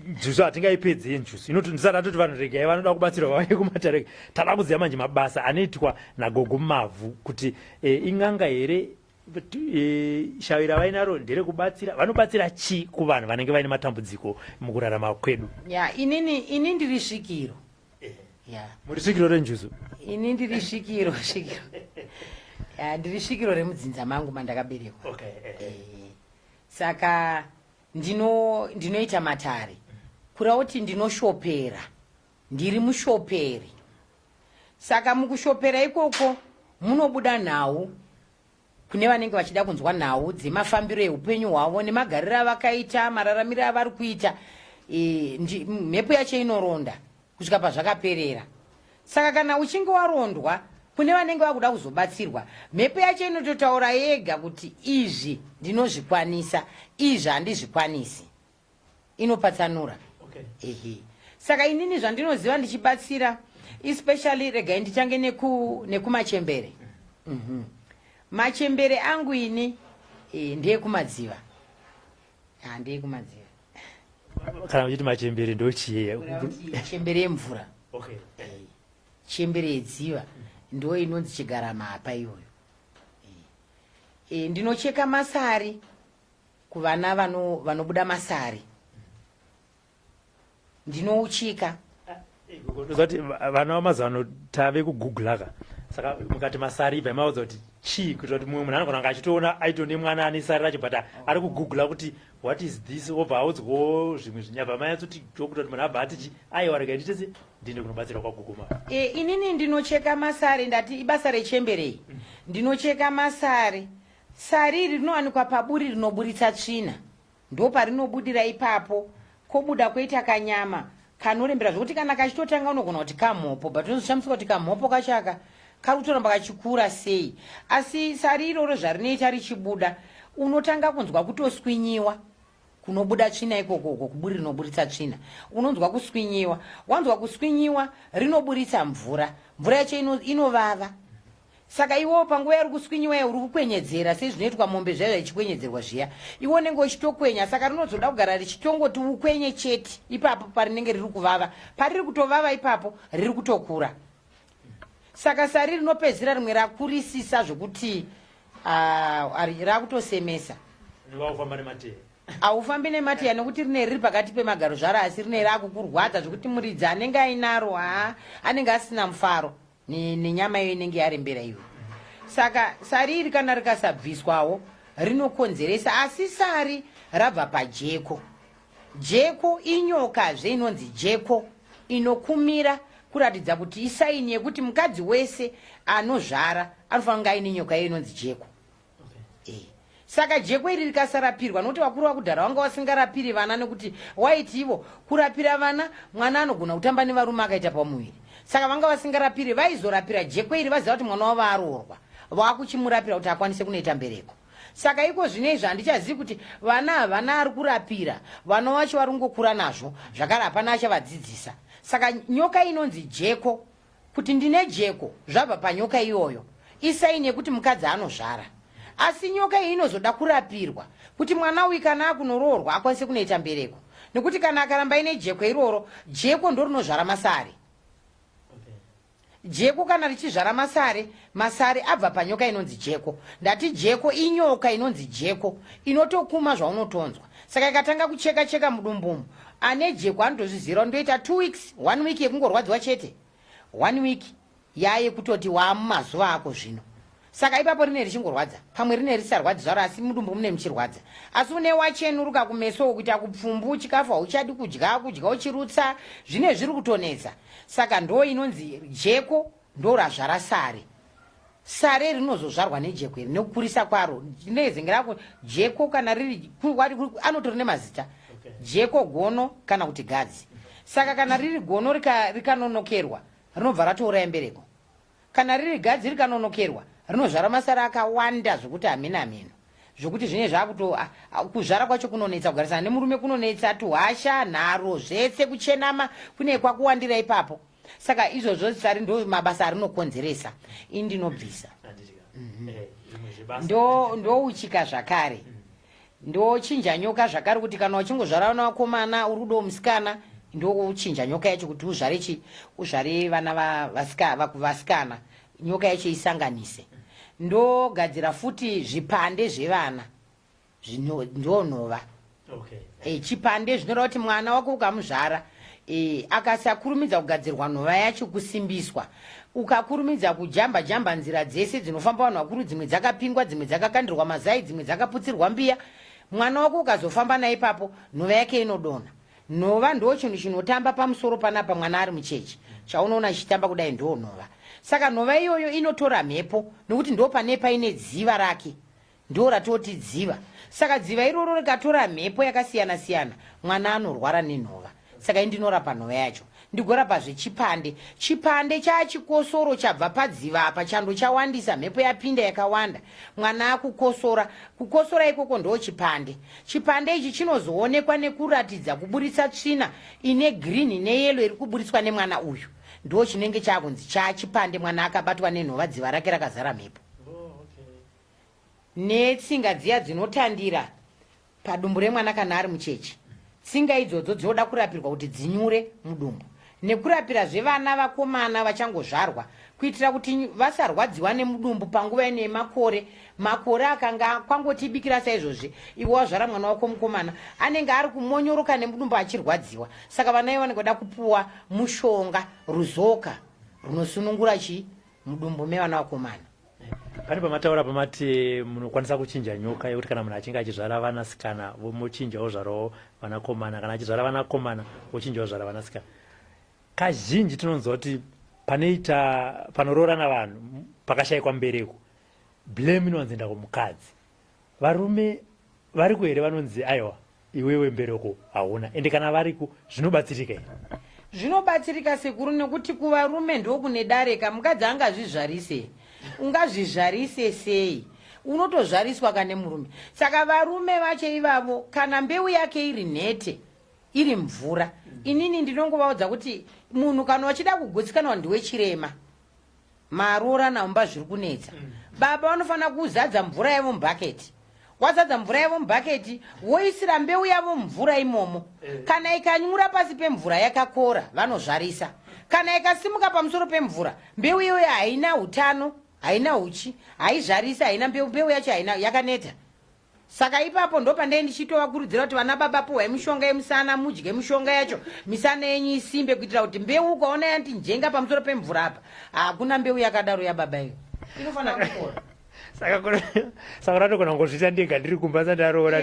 Njuzu hatingaipedze njuzu. Ndisati atoti vanhu regai vanoda kubatsirwa vauye kumatare. Tada kuziva manje mabasa anoitwa naGogo Mavhu kuti ing'anga here, shavi ravainaro nderekubatsira. Vanobatsira chi kuvanhu vanenge vaine matambudziko mukurarama kwedu? Ya, ini ndiri svikiro. Ya. Muri svikiro reNjuzu? Ini ndiri svikiro. Ndiri svikiro remudzinza mangu mandakaberekwa. Saka ndinoita matare. Kureva kuti ndinoshopera. Ndiri mushoperi. Saka mukushopera ikoko munobuda nhau kune vanenge vachida kunzwa nhau dzemafambiro eupenyu hwavo nemagariro avakaita, mararamiro avari kuita. Mhepo yacho inoronda kusvika pazvakaperera. Saka kana uchinge warondwa kune vanenge vakuda kuzobatsirwa, mhepo yacho inototaura yega kuti izvi ndinozvikwanisa, izvi handizvikwanisi. Inopatsanura. Saka inini zvandinoziva ndichibatsira, especially regai ndichange nekumachembere. Machembere angu ini ndiye kumadziva. Ndiye kumadziva. Kana uchiti machembere ndochiye? Chembere yemvura. Chembere yedziva ndo inonzi chigarama apa iyoyo. Ndinocheka masari kuvana vanobuda masari. Ndinouchika. Ndozati vana vamazano tave kugoogle aka. Saka mukati masari ibva maudza kuti chi kuti mumwe munhu anogona achitoona aitone mwana ane sari racho but ari kugoogle kuti what is this, obva audzwawo zvimwe zvinyabva mai kuti ndokuti munhu abva ati aiwa regai nditese ndinde kunobatsira kwa Gogo Mavhu. Inini ndinocheka masari, ndati ibasa rechemberei. Ndinocheka masari. Sari rinowanikwa paburi rinoburitsa tsvina. Ndo parinobudira ipapo. Kobuda koita kanyama kanorembera zvokuti kana kachitotanga unogona kuti kamhopo, but unozoshamisa kuti kamhopo kachaka karutoramba kachikura sei. Asi sari iroro zvarinoita richibuda unotanga kunzwa kutoswinyiwa kunobuda tsvina ikoko, kuburi rinoburitsa tsvina unonzwa kuswinyiwa. Wanzwa kuswinyiwa rinoburitsa mvura, mvura yacho inovava. Saka iwo panguva yari kuswinyiwa uri kukwenyedzera sezvinoitwa mombe zvayo ichikwenyedzerwa zviya, iwo nenge uchitokwenya. Saka rinozoda kugara richitongoti ukwenye chete ipapo parinenge riri kuvava. Pariri kutovava ipapo riri kutokura. Saka sari rinopedzira rimwe rakurisisa zvokuti rakutosemesa. Aufambi nemateya nekuti rine riri pakati pemagaro zvaro, asi rine rakukurwadza zvokuti muridzi anenge ainaro anenge asina mufaro nenyama iyo inenge yarembera iyo. Saka sari iri kana rikasabviswawo rinokonzeresa. Asi sari rabva pajeko. Jeko inyoka inonzi jeko inokumira kuratidza kuti isaini yekuti mukadzi wese anozvara anofanira aine nyoka iyo inonzi jeko. Saka jeko iri rikasarapirwa, nokuti vakuru vakudhara vanga vasingarapiri vana nekuti waiti ivo kurapira vana mwana anogona kutamba nevarume akaita pamuviri. Saka vanga vasingarapiri, vaizorapira jeko iri vaziva kuti mwana wavo aroorwa, vakuchimurapira kuti akwanise kunoita mbereko. Saka iko zvinezvi handichazivi kuti vana havana ari kurapira, vana vacho vari kungokura nazvo zvakare hapana achavadzidzisa. Saka nyoka inonzi jeko, kuti ndine jeko zvabva panyoka iyoyo, isaini yekuti mukadzi anozvara. Asi nyoka iyi inozoda kurapirwa kuti mwana uyu kana akunororwa akwanise kunoita mbereko, nekuti kana akaramba ine jeko iroro, jeko ndo rinozvara masari. Jeko kana richizvara masari, masari abva panyoka inonzi jeko. Ndati jeko inyoka inonzi jeko inotokuma zvaunotonzwa. Saka ikatanga kucheka cheka mudumbumu, ane jeko anotozvizira ndoita 2 weeks, 1 week yekungorwadziwa chete, 1 week yaye kutoti wamumazuva ako zvino. Saka ipapo rine richingorwadza, pamwe rine risarwadzi zvaro asi mudumbu mune muchirwadza. Asi une wachenuruka kumeso kuita kupfumbu, chikafu hauchadi kudya uchirutsa, zvine zviri kutonetsa. Saka ndo inonzi jeko ndo razvara sari. Sari rinozozvarwa nejeko iri nekukurisa kwaro. Ndinezengera jeko kana riri anotori nemazita. Jeko gono kana kuti gadzi. Saka kana riri gono rikanonokerwa rinobva ratouraya mbereko. Kana riri gadzi rikanonokerwa rinozvara masara akawanda zvokuti hamena meno. Zvokuti zvine zvakuto kuzvara kwacho kunonetsa, kugarisana nemurume kunonetsa, tuhasha, nharo, zvese kuchenama kune kwakuwandira ipapo. Saka izvozvo sari ndo mabasa arinokonzeresa. Indinobvisa. Ndo uchika zvakare. Ndo chinja nyoka zvakare kuti kana uchingozvara vakomana urudo musikana, ndo uchinja nyoka yacho kuti uzvare vana vasikana, nyoka yacho isanganise. Ndo gadzira futi zvipande zvevana ndonova. Chipande zvinoreva kuti mwana wako ukamuzvara akasakurumidza kugadzirwa nhova yacho kusimbiswa, ukakurumidza kujamba nzira dzese dzinofamba vanhu vakuru, dzimwe dzakapingwa, dzimwe dzakakandirwa mazai, dzimwe dzakaputsirwa mbiya, mwana wako ukazofamba naye ipapo nhova yake inodonha. Nhova ndo chinhu chinotamba pamusoro panapa mwana ari muchechi, chaunoona chitamba kudai ndo nhova. saka nhova iyoyo inotora mhepo nokuti ndo pane paine dziva rake, ndo ratoti dziva. Saka dziva iroro rikatora mhepo yakasiyana siyana, mwana anorwara nenhova. Saka indinorapa nhova yacho, ndigorapa zvechipande. Chipande chachikosoro chabva padziva apa chando chawandisa, mhepo yapinda yakawanda, mwana akukosora. Kukosora ikoko ndo chipande. Chipande ichi chinozoonekwa nekuratidza kuburitsa tsvina ine green neyellow iri kuburitswa nemwana uyu. Ndo chinenge chakunzi chachipande, mwana akabatwa nenhova, dziva rake rakazara mhepo. Netsinga dziya dzinotandira padumbu remwana kana ari mucheche. Tsinga idzodzo dzinoda kurapirwa kuti dzinyure mudumbu, nekurapira zvevana vakomana vachangozvarwa kuitira kuti vasarwadziwa nemudumbu panguva ine makore akanga kwangotibikira saizvozvi iwe wazvara mwana wako mukomana anenge ari kumonyoroka nemudumbu achirwadziwa. Saka vana ivo vanoda kupuwa mushonga ruzoka runosunungura mudumbu mevana vakomana. Pane pamataura pamati munokwanisa kuchinja nyoka yekuti kana munhu achinge achizvara vanasikana vomuchinjawo zvarawo vanakomana, kana achizvara vanakomana vochinjawo zvara vanasikana. Kazhinji tinonzwa kuti panororana vanhu pakashayikwa mbereko, blame inonzenda kumukadzi. Varume variko here vanonzi aiwa iwewe mbereko hauna, ende kana variko zvinobatsirika here? Zvinobatsirika sekuru, nekuti kuvarume ndo kune dareka. Mukadzi angazvizvarise, ungazvizvarise sei? Unotozvariswa kane murume. Saka varume vacho ivavo kana mbeu yake iri nhete, iri mvura, inini ndinongovaudza kuti munhu kana wachida kugutsikana ndiwe chirema, marora naumba zviri kunetsa, baba vanofana kuzadza mvura yavo mubhaketi. Wazadza mvura yavo mubhaketi, woisira mbeu yavo mvura imomo. Kana ikanyura pasi pemvura yakakora, vanozvarisa. Kana ikasimuka pamusoro pemvura, mbeu iyoyo haina utano, haina uchi, haizvarisa, haina mbeu yacho haina, yakaneta. Saka ipapo ndo pandei ndichitovakurudzira kuti vana baba puhwai mishonga yemusana, mudye mishonga yacho, misana yenyu isimbe kuitira kuti mbeu ukaona yanti njenga pamusoro pemvura apa, hakuna mbeu yakadaro yababa iyo. Inofana kukora. Saka ratogona ngozvita ndega ndiri kumba sandaroora.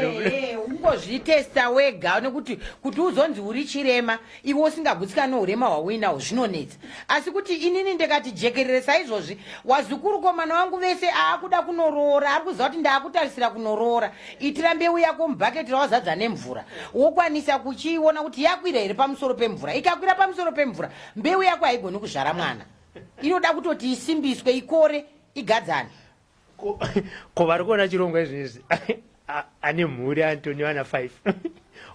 Ungozvitesta wega, nekuti kuti uzonzi uri chirema iwe usingagutsikana neurema hwauinawo zvinonetsa. Asi kuti inini ndikati jekerere saizvozvi, wazukuru-komana wangu vese aakuda kunoroora, ari kuziva kuti ndaakutarisira kunoroora. Itira mbeu yako mubhaketi rawazadza nemvura, wokwanisa kuchiona kuti yakwira here pamusoro pemvura. Ikakwira pamusoro pemvura, mbeu yako haigoni kuzvara mwana, inoda kutoti isimbiswe, ikore, igadzane. Ko vari kuona chirongwa izvezvi ane mhuri Antoni vana 5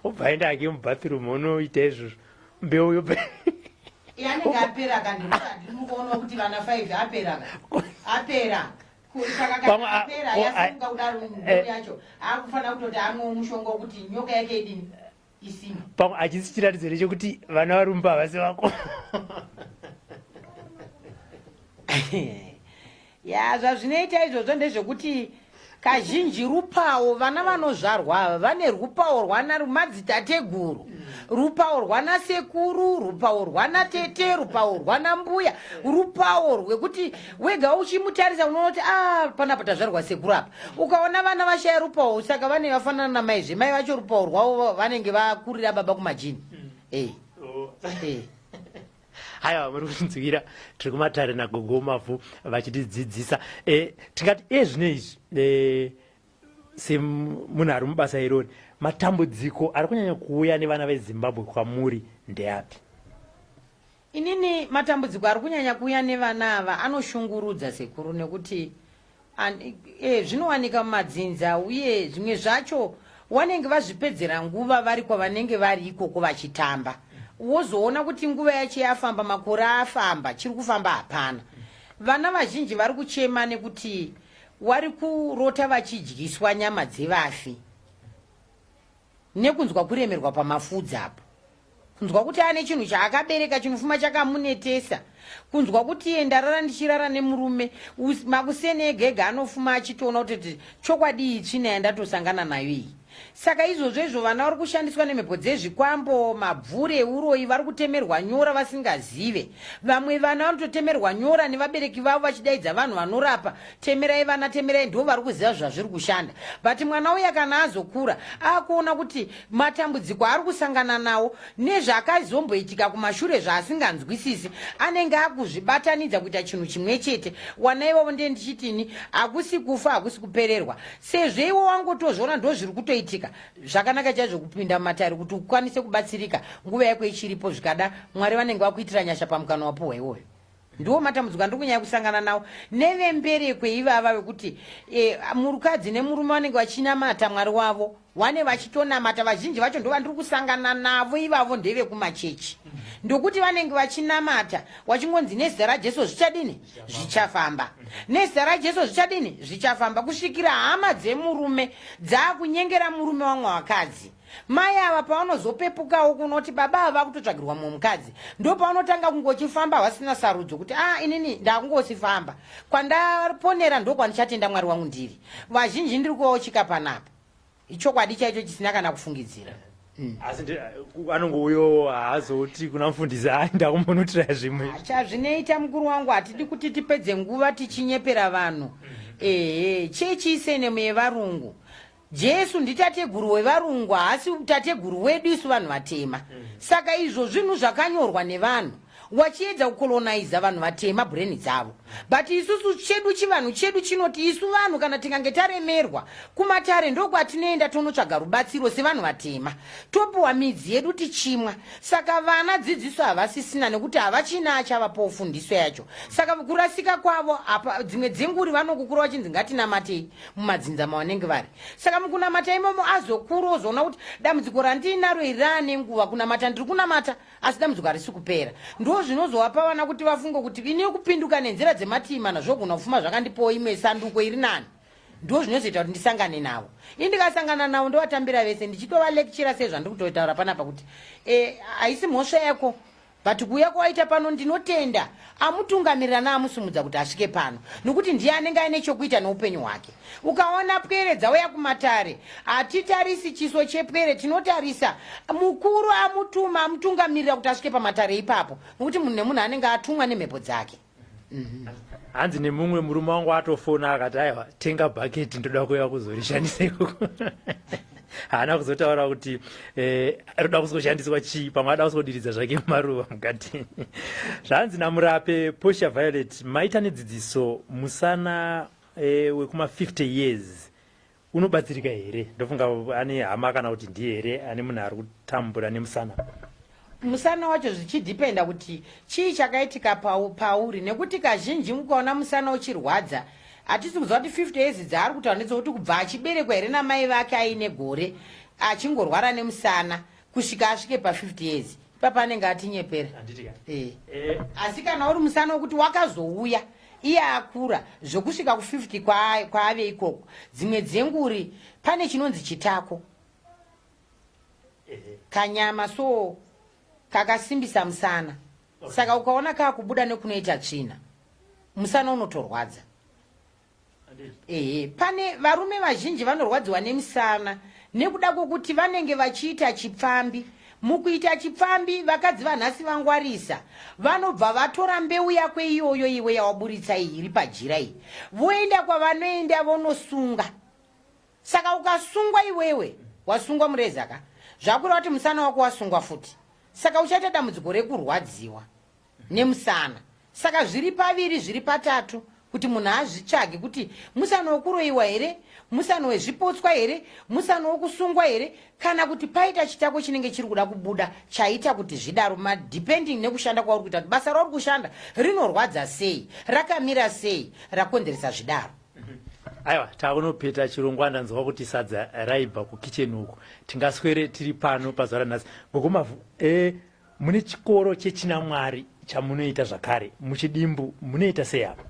obva aenda ake mubathroom unoita izvozvo mbeu yope yanenge apera kandimukuona kuti vana 5 apera saka apera yasunga kudaro mbeu yacho akufana kutoti amwe mushonga wekuti nyoka yake idini isimba pamwe achisi chiratidzo nechekuti vana varumba havasi vako. Ya zvazvinoita izvozvo ndezvekuti kazhinji rupawo vana vanozvarwa vane rupawo rwana madzitateguru, rupawo rwana sekuru, rupawo rwana tete, rupawo rwana mbuya, rupawo rwekuti wega uchimutarisa unoona kuti panapa tazvarwa sekuru apa. Ukaona vana vashaya rupawo, saka vane vafanana namaizve, mai vacho rupawo rwavo vanenge vakurira baba kumajini. Haya muri kunzwira tiri kumatare naGogo Mavhu vachitidzidzisa tikati zvinezvi semunhu ari mubasa irori, matambudziko ari kunyanya kuuya nevana veZimbabwe kwamuri ndeapi? Inini matambudziko ari kunyanya kuuya nevana ava anoshungurudza sekuru, nekuti zvinowanika mumadzinza, uye zvimwe zvacho vanenge vazvipedzera nguva vari kwavanenge vari ikoko vachitamba. Wozoona kuti nguva yacho yafamba, makore afamba, chiri kufamba hapana. Vana vazhinji vari kuchema nekuti wari kurota vachidyiswa nyama dzevafi, nekunzwa kuremerwa pamafudzi apo, kunzwa kuti ane chinhu chaakabereka chinofuma chakamunetesa, kunzwa kuti ndarara ndichirara nemurume makuseni ega ega anofuma achitoona kuti chokwadi tsvina yandatosangana nayo iyi. Saka izvozvo vana vari kushandiswa nemhepo dzezvikwambo, mabvure, uroyi, vari kutemerwa nyora vasingazive. Vamwe vana vanototemerwa nyora nevabereki vavo vachidaidza vanhu vanorapa, temerai vana, temerai, ndo vari kuziva zvazviri kushanda. But mwana uya kana azokura akuona kuti matambudziko ari kusangana nawo nezvakazomboitika kumashure zvaasinganzwisisi, anenge akuzvibatanidza kuita chinhu chimwe chete. Wana ivovo ndiye ndichitini, hakusi kufa, hakusi kupererwa. Sezvo iwo wangotozviona ndo zviri kutoitika, zvakanaka chaizvo kupinda mumatare kuti ukwanise kubatsirika nguva yako ichiripo. Zvikada Mwari vanenge vakuitira nyasha pamukana wapuhwa iwoyo. Ndiwo matambudziko andiri kunyanya kusangana nawo nevembereko ivava vekuti murukadzi nemurume vanenge vachinamata Mwari wavo, wane vachitonamata. Vazhinji vacho ndo vandiri kusangana navo ivavo ndevekumachechi, ndokuti vanenge vachinamata wachingonzi nezita raJesu zvichadini, zvichafamba. Nezita raJesu zvichadini, zvichafamba. Kusvikira hama dzemurume dzaakunyengera murume wamwe wakadzi. Mai ava pavanozopepukawo kunoti baba ava kutotsvagirwa mumwe mukadzi, ndo pavanotanga kungochifamba vasina sarudzo kuti inini ndakungosifamba, kwandaponera ndo kwandichatenda Mwari wangu ndiri. Vazhinji ndiri kuvaochika panapa, ichokwadi chaicho chisina kana kufungidzira. Asi anongouyo haazoti kuna mufundisi ndakumbonotira zvimwe chazvinoita mukuru wangu. Hatidi kuti tipedze nguva tichinyepera vanhu. Chechi isene muyevarungu, Jesu nditateguru wevarungu, haasi tateguru wedu isu vanhu vatema. Saka izvo zvinhu zvakanyorwa nevanhu wachiedza kukolonaiza vanhu vatema brain dzavo. But isusu chedu chivanhu chedu chinoti isu vanhu kana tikange taremerwa kumatare ndokwatinoenda tonotsvaga rubatsiro sevanhu vatema, topuwa midzi yedu tichimwa. Saka vana dzidziso havasisina nekuti havachina achavapo fundiso yacho. Saka kurasika kwavo apa dzimwe dzenguri vanokukura vachinzi ngatinamatei mumadzinza mavanenge vari. Saka mukunamata imomo azokura ozoona kuti dambudziko randinaro iri rane nguva kunamata ndiri kunamata asi dambudziko harisi kupera. Ndo zvinozovapa vana kuti vafunge kuti ini kupinduka nenzira dzematima zvogona kufuma zvakandipowo imwe sanduko iri nani. Ndo zvinozoita kuti ndisangane navo. Indikasangana navo ndovatambira vese ndichitovalekchera sezvandiri kutotaura panapa kuti haisi mhosva yako, but kuuya kwaita pano ndinotenda amutungamirira naamusumudza kuti asvike pano, nokuti ndiye anenge aine chokuita noupenyu hwake. Ukaona pwere dzauya kumatare, hatitarisi chiso chepwere, tinotarisa mukuru amutuma amutungamirira kuti asvike pamatare ipapo, nokuti munhu nemunhu anenge atumwa nemhepo dzake. Hanzi nemumwe murume wangu atofona akati aiwa tenga bhaketi ndoda kuuya kuzorishandisa ikoko. Haana kuzotaura kuti roda kuzoshandiswa chii, pamwe ada kuzodiridza zvake maruva mukati. Zvanzi naMurape Portia Violet, maita nedzidziso musana wekuma 50 years unobatsirika here? Ndofunga ane hama kana kuti ndiye here ane munhu ari kutambura nemusana. Musana wacho zvichidhipenda kuti chii chakaitika pauri, nekuti kazhinji mukaona musana uchirwadza hatisi kuziva kuti 50 years dzaari kutaura kuti kubva achiberekwa here namai vake aine gore achingorwara nemusana kusvika asvike pa50 years ipapa anenge atinyepera. Asi kana uri musana wekuti wakazouya iye akura zvokusvika ku50 kwaave ikoko, dzimwe dzenguri pane chinonzi chitako kanyama so kakasimbisa musana. Saka ukaona kakubuda nekunoita tsvina musana unotorwadza. Pane varume vazhinji vanorwadziwa nemusana nekuda kwokuti vanenge vachiita chipfambi. Mukuita chipfambi vakadzi vanhasi vangwarisa vanobva vatora mbeu yako iyoyo iwe yawaburitsa iyi iri pajira iyi voenda kwavanoenda vonosunga. Saka ukasungwa iwewe wasungwa murezaka zvakura kuti musana wako wasungwa futi, saka uchaita dambudziko rekurwadziwa nemusana. Saka zviri paviri zviri patatu kuti munhu azvitsvage kuti musana wokuroyiwa here, musana wezvipotswa here, musana wokusungwa here, kana kuti paita chitako chinenge chiri kuda kubuda chaita kuti zvidaro, madepending nekushanda kwauri kuita kuti basa rauri kushanda rinorwadza sei, rakamira sei, rakonzeresa zvidaro. Aiwa, takunopeta chirongwa ndanzwa kuti sadza raibva kukicheni uku. Tingaswere tiri pano pazuva ranhasi. Gogo Mavhu, mune chikoro chechinamwari chamunoita zvakare, muchidimbu munoita sei apa?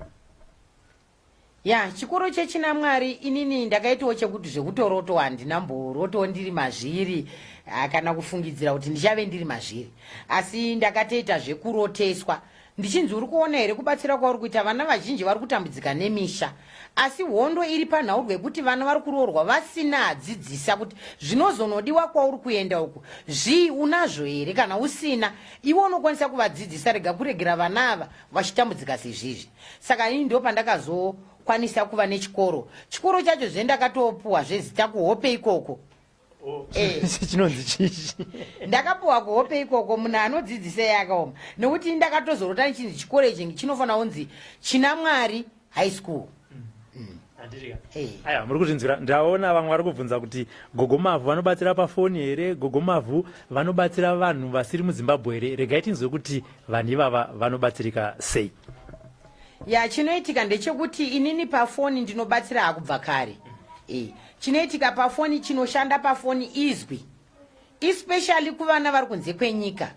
Chikoro chechinamwari inini ndakaitawo chekuti zvekutoroto handina mboroto ndiri mazviri kana kufungidzira kuti ndichave ndiri mazviri, asi ndakatoita zvekuroteswa ndichinzi uri kuona here kubatsira kwauri kuita vana vazhinji vari kutambudzika nemisha, asi hondo iri panhau rwekuti vana vari kuroorwa vasina adzidzisa kuti zvinozonodiwa kwauri kuenda uku zvii unazvo here, kana usina iwe unokwanisa kuvadzidzisa, rega kuregera vana ava vachitambudzika sezvizvi. Saka ini ndo pandakazokwanisa kuva nechikoro chacho zvendakatopuwa zvezita kuhope ikoko. Chinonzi chichi ndakapuwa kuhope ikoko, munhu anodzidzisa yakaoma, nekuti ndakatozorota nichinzi chikoro ichi chinofanira kunzi china Mwari high school. Aya, muri kuzvinzwira, ndaona vamwe vari kubvunza kuti Gogo Mavhu vanobatsira pafoni here, Gogo Mavhu vanobatsira vanhu vasiri muZimbabwe here? Regai tinzwe kuti vanhu ivava vanobatsirika sei. Ya, chinoitika ndechekuti inini pafoni ndinobatsira hakubva kare. Chinoitika pafoni, chinoshanda pafoni izwi, especially kuvana vari kunze kwenyika.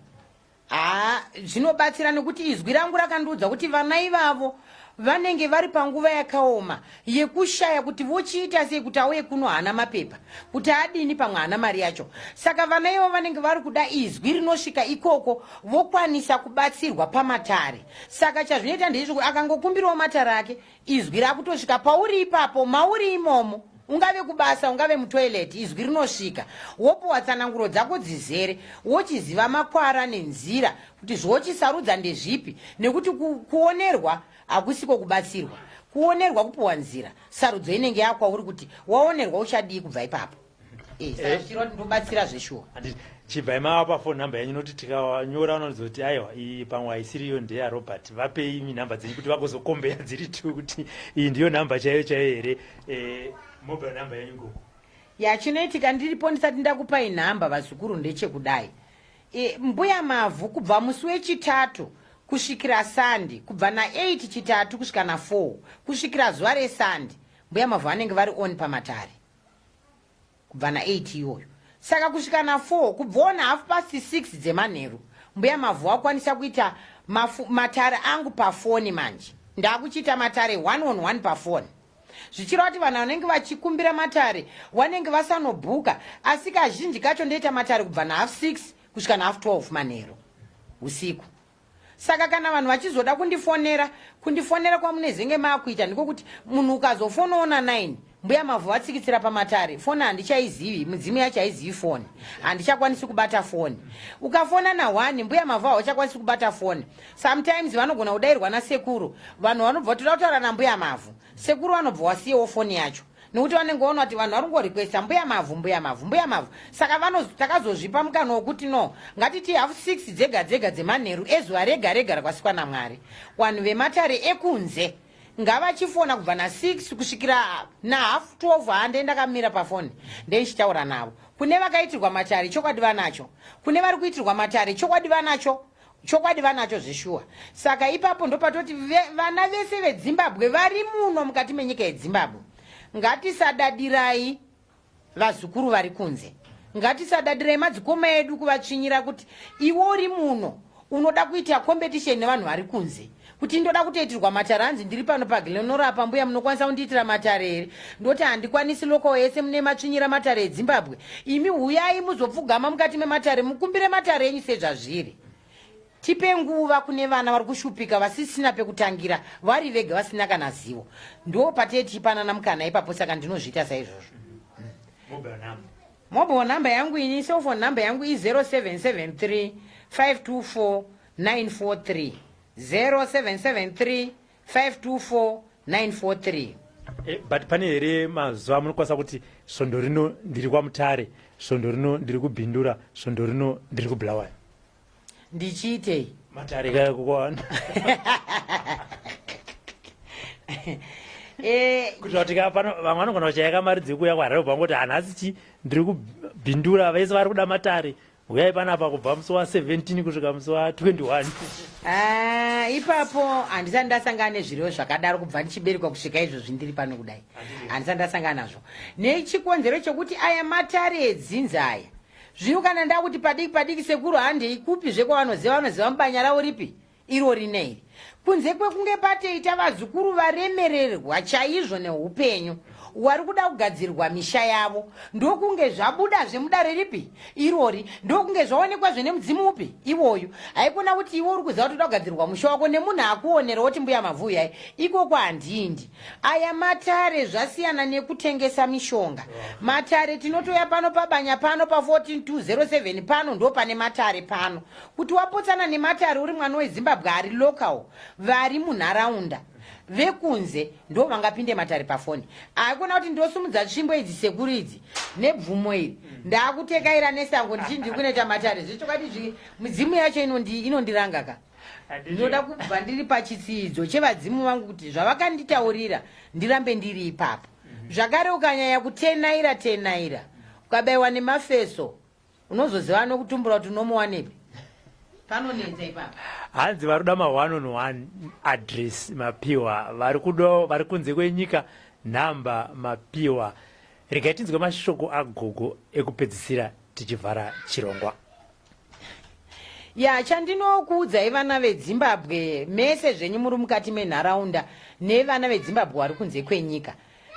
Zvinobatsira nekuti izwi rangu rakandiudza kuti vana ivavo vanenge vari panguva yakaoma yekushaya kuti vochiita sei kuti auye kuno hana mapepa, kuti adini pamwe hana mari yacho. Saka vana ivo vanenge vari kuda izwi rinosvika ikoko vokwanisa kubatsirwa pamatare. Saka chazvinoita ndezvo akangokumbirawo matare ake, izwi rakutosvika pauri ipapo, mauri imomo, ungave kubasa ungave mutoileti, izwi rinosvika, wopuwa tsananguro dzako dzizere, wochiziva makwara nenzira kuti zvochisarudza ndezvipi, nekuti kuonerwa hakusiko kubatsirwa, kuonerwa kupuwa nzira, sarudzo inenge yakwauri kuti waonerwa uchadii kubva ipapo. Chiro ndinobatsira zveshuwa. Chibva mava pafoni namba yenyu, noti tikanyora unoziva kuti aiwa iyi pamwe haisiriyo ndeya Robert, vapei minhamba dzenyu kuti vagozokombeya dziri tu kuti iyi ndiyo nhamba chaiyo chaiyo here, mobile number yenyu Gogo. Ya, chinoitika ndiripo ndisati ndakupai nhamba vazukuru ndechekudai. Mbuya Mavhu kubva musi wechitatu kusvikira Sandi, kubva na8 chitatu kusvika na4 kusvikira zuva reSandi, Mbuya Mavhu vanenge vari on pamatare kubva na8 iyoyo. Saka kusvika na4 kubva na 6:30 dzemanheru, Mbuya Mavhu wakwanisa kuita matare angu pafoni. Manje ndakuchita matare 1-on-1 pafoni, zvichireva kuti vanhu vanenge vachikumbira matare vanenge vasanobhuka, asi kazhinji kacho ndoita matare kubva na6:30 kusvika na12 manheru usiku. Saka kana vanhu vachizoda kundifonera kwamunezenge maakuita ndiko kuti munhu ukazofonawo na9, Mbuya Mavhu vatsikitsira pamatare, foni handichaizivi, mudzimu yacho haizivi foni, handichakwanisi kubata foni. Ukafona na1, Mbuya Mavhu hauchakwanisi kubata foni. Sometimes vanogona kudairwa nasekuru, vanhu vanobva toda kutaura naMbuya Mavhu, sekuru vanobva wasiyewo foni yacho, nekuti vanenge vaona kuti vanhu vari kungorequesta Mbuya Mavhu, Mbuya Mavhu, Mbuya Mavhu. Saka takazozvipa mukana wokuti no, ngatiti 6:30 dzega dzega dzemanheru ezuva rega rega rakasikwa naMwari, vanhu vematare ekunze ngavachifona kubva na6 kusvikira na12 hande ndakamira pafoni ndeichitaura navo. Kune vakaitirwa matare chokwadi vanacho, kune vari kuitirwa matare chokwadi vanacho zveshuwa. Saka ipapo ndopatoti vana vese veZimbabwe vari muno mukati menyika yeZimbabwe, ngatisadadirai vazukuru vari kunze, ngatisadadirai madzikoma edu kuvatsvinyira kuti iwe uri muno unoda kuita competition nevanhu vari kunze, kuti ndoda kutoitirwa matare, hanzi ndiri pano paGlenorapa, mbuya munokwanisa kundiitira matare here? Ndoti handikwanisi loko yese mune matsvinyira matare eZimbabwe, imi huyai muzopfugama mukati mematare, mukumbire matare enyu sezvazviri. Tipe nguva kune vana vari kushupika vasisina pekutangira, vari vega vasina kana zivo, ndo patetipanana mukana ipapo. Saka ndinozviita saizvozvo. Mobile number yangu ini, cell phone number yangu i 0773 524 943 0773 524 943. But pane here mazuva munokwanisa kuti svondo rino ndiri kwaMutare, svondo rino ndiri kubhindura, svondo rino ndiri kuBulawayo? Ndichiitei matare kaya kukwanda kuti vatika pano vamwe vanogona kuchayaka mari dzekuya kwaHarare pangoti hanhasi ndiri kubhindura, vese vari kuda matare, uyai panapa kubva musi wa17 kusvika musi wa21. Ipapo handisati ndasangana nezviriwo zvakadaro kubva ndichiberekwa kusvika izvozvi ndiri pano kudai, handisati ndasangana nazvo, nechikonzero chokuti aya matare edzinza aya. Zvino kana ndakuti padiki sekuru handei kupi zvekwa mubanya ravo ripi iro rineiri, kunze kwekunge pateita vazukuru varemererwa chaizvo neupenyu, wari kuda kugadzirwa misha yavo ndokunge zvabuda zvemudare ripi irori ndokunge zvaonekwa zvene mudzimu upi iwoyu haikona kuti iwe uri kuziva kuti uda kugadzirwa musha wako nemunhu akuonera kuti mbuya Mavhu yai ikoko handindi. Aya matare zvasiyana nekutengesa mishonga. Matare tinotoya pano pabanya pano pa 14207 pano ndo pane matare pano. Kuti wapotsana nematare uri mwana weZimbabwe ari local vari munharaunda vekunze ndo vangapinde matare pafoni. Akuna kuti ndosumudza tsvimbo idzi sekuridzi nebvumo iri ndakutekaira nesango ndichinzi kunoita matare zvichokati mudzimu yacho inondiranga ka ndinoda kubva ndiri pachitsidzo chevadzimu vangu kuti zvavakanditaurira ndirambe ndiri ipapo. Zvakare ukanyanya kutenaira ukabayiwa nemafeso unozoziva nokutumbura kuti unomuwanepi panonedza ipapo. Hanzi varuda ma1on1 address mapiwa vari kunze kwenyika nhamba mapiwa. Regai tinzwe mashoko agogo ekupedzisira tichivhara chirongwa. Ya chandinokuudzai vana veZimbabwe mese zvenyu muri mukati menharaunda nevana veZimbabwe vari kunze kwenyika.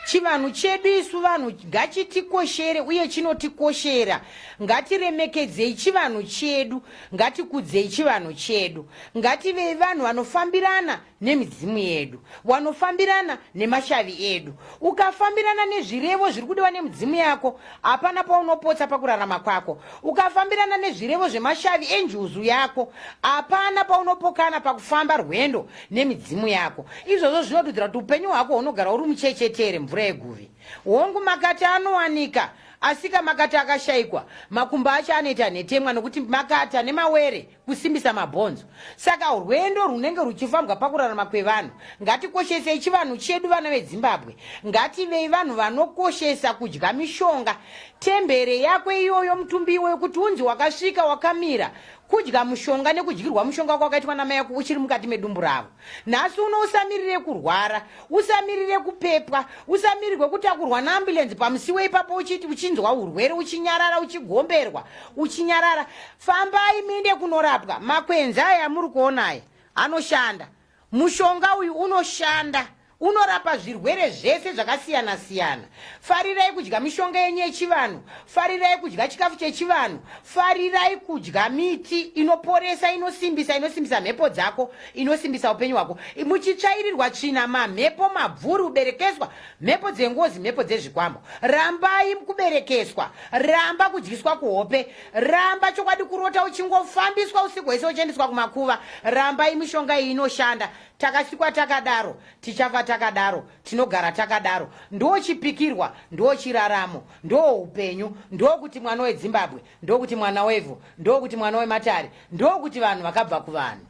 Chivanhu chedu isu vanhu ngachitikoshere uye chinotikoshera. Ngatiremekedzei chivanhu chedu, ngatikudzei chivanhu chedu. Ngativei vanhu vanofambirana nemidzimu yedu, vanofambirana nemashavi edu. Ukafambirana nezvirevo zviri kudiwa nemidzimu yako, hapana paunopotsa pakurarama kwako. Ukafambirana nezvirevo zvemashavi enjuzu yako, hapana paunopokana pakufamba rwendo nemidzimu yako. Izvozvo zvinotudzira kuti upenyu hwako hunogara uri muchechetere mvura yeguvi. Hongu makati anowanika asika makati akashayikwa makumba acho anoita nhetemwa nokuti makati ane mawere kusimbisa mabhonzo. Saka rwendo runenge ruchifambwa pakurarama kwevanhu ngatikoshesei chivanhu chedu vana veZimbabwe. Ngativei vanhu vanokoshesa kudya mishonga. Tembere yako iyoyo mutumbi iwoyo kuti unzi wakasvika wakamira kudya mushonga nekudyirwa mushonga kwakaitwa namai yako uchiri mukati medumbu ravo. Nhasi unosamirire kurwara, usamirire kupepwa, usamirirwe kutakurwa naambulenzi pamusiwo ipapo uchinzwa urwere uchinyarara uchigomberwa uchinyarara. Fambai minde kunorapwa. Makwenzi aya muri kuona aya anoshanda. Mushonga uyu unoshanda. Unorapa zvirwere zvese zvakasiyana siyana. Farirai kudya mishonga yenyu yechivanhu, farirai kudya chikafu chechivanhu, farirai kudya miti inoporesa, inosimbisa mhepo dzako, inosimbisa upenyu hwako. Muchitsvairirwa tsvina, mamhepo, mabvuri, uberekeswa, mhepo dzengozi, mhepo dzezvikwambo. Rambai kuberekeswa, ramba kudyiswa kuhope, ramba chokwadi kurota uchingofambiswa usiku hwese uchiendeswa kumakuva. Rambai mishonga iyi inoshanda. Takasikwa takadaro, tichafa takadaro, tinogara takadaro. Ndo chipikirwa, ndo chiraramo, ndo upenyu, ndo kuti mwana weZimbabwe, ndo kuti mwana weVhu, ndo kuti mwana weMatare, ndo kuti vanhu vakabva kuvanhu.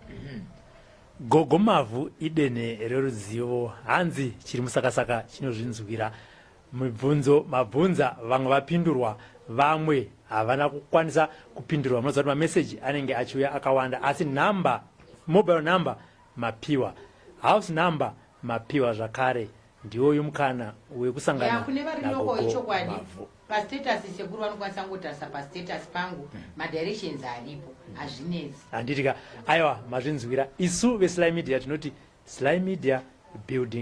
Gogo Mavhu idene reruzivo hanzi chiri musakasaka chinozvinzwira mabvunza vamwe vapindurwa vamwe havana kukwanisa kupindurwa. Munoziva kuti mameseji anenge achiuya akawanda asi mobile number mapiwa, house number mapiwa zvakare. Ndiwo yomukana wekusangana naGogo Mavhu. Pastatus sekuru vanokwanisa ngotarisa pastatus pangu madirections aripo azvinezi. Handitika aiwa mazvinzwira. Isu veSlyMedia tinoti SlyMedia building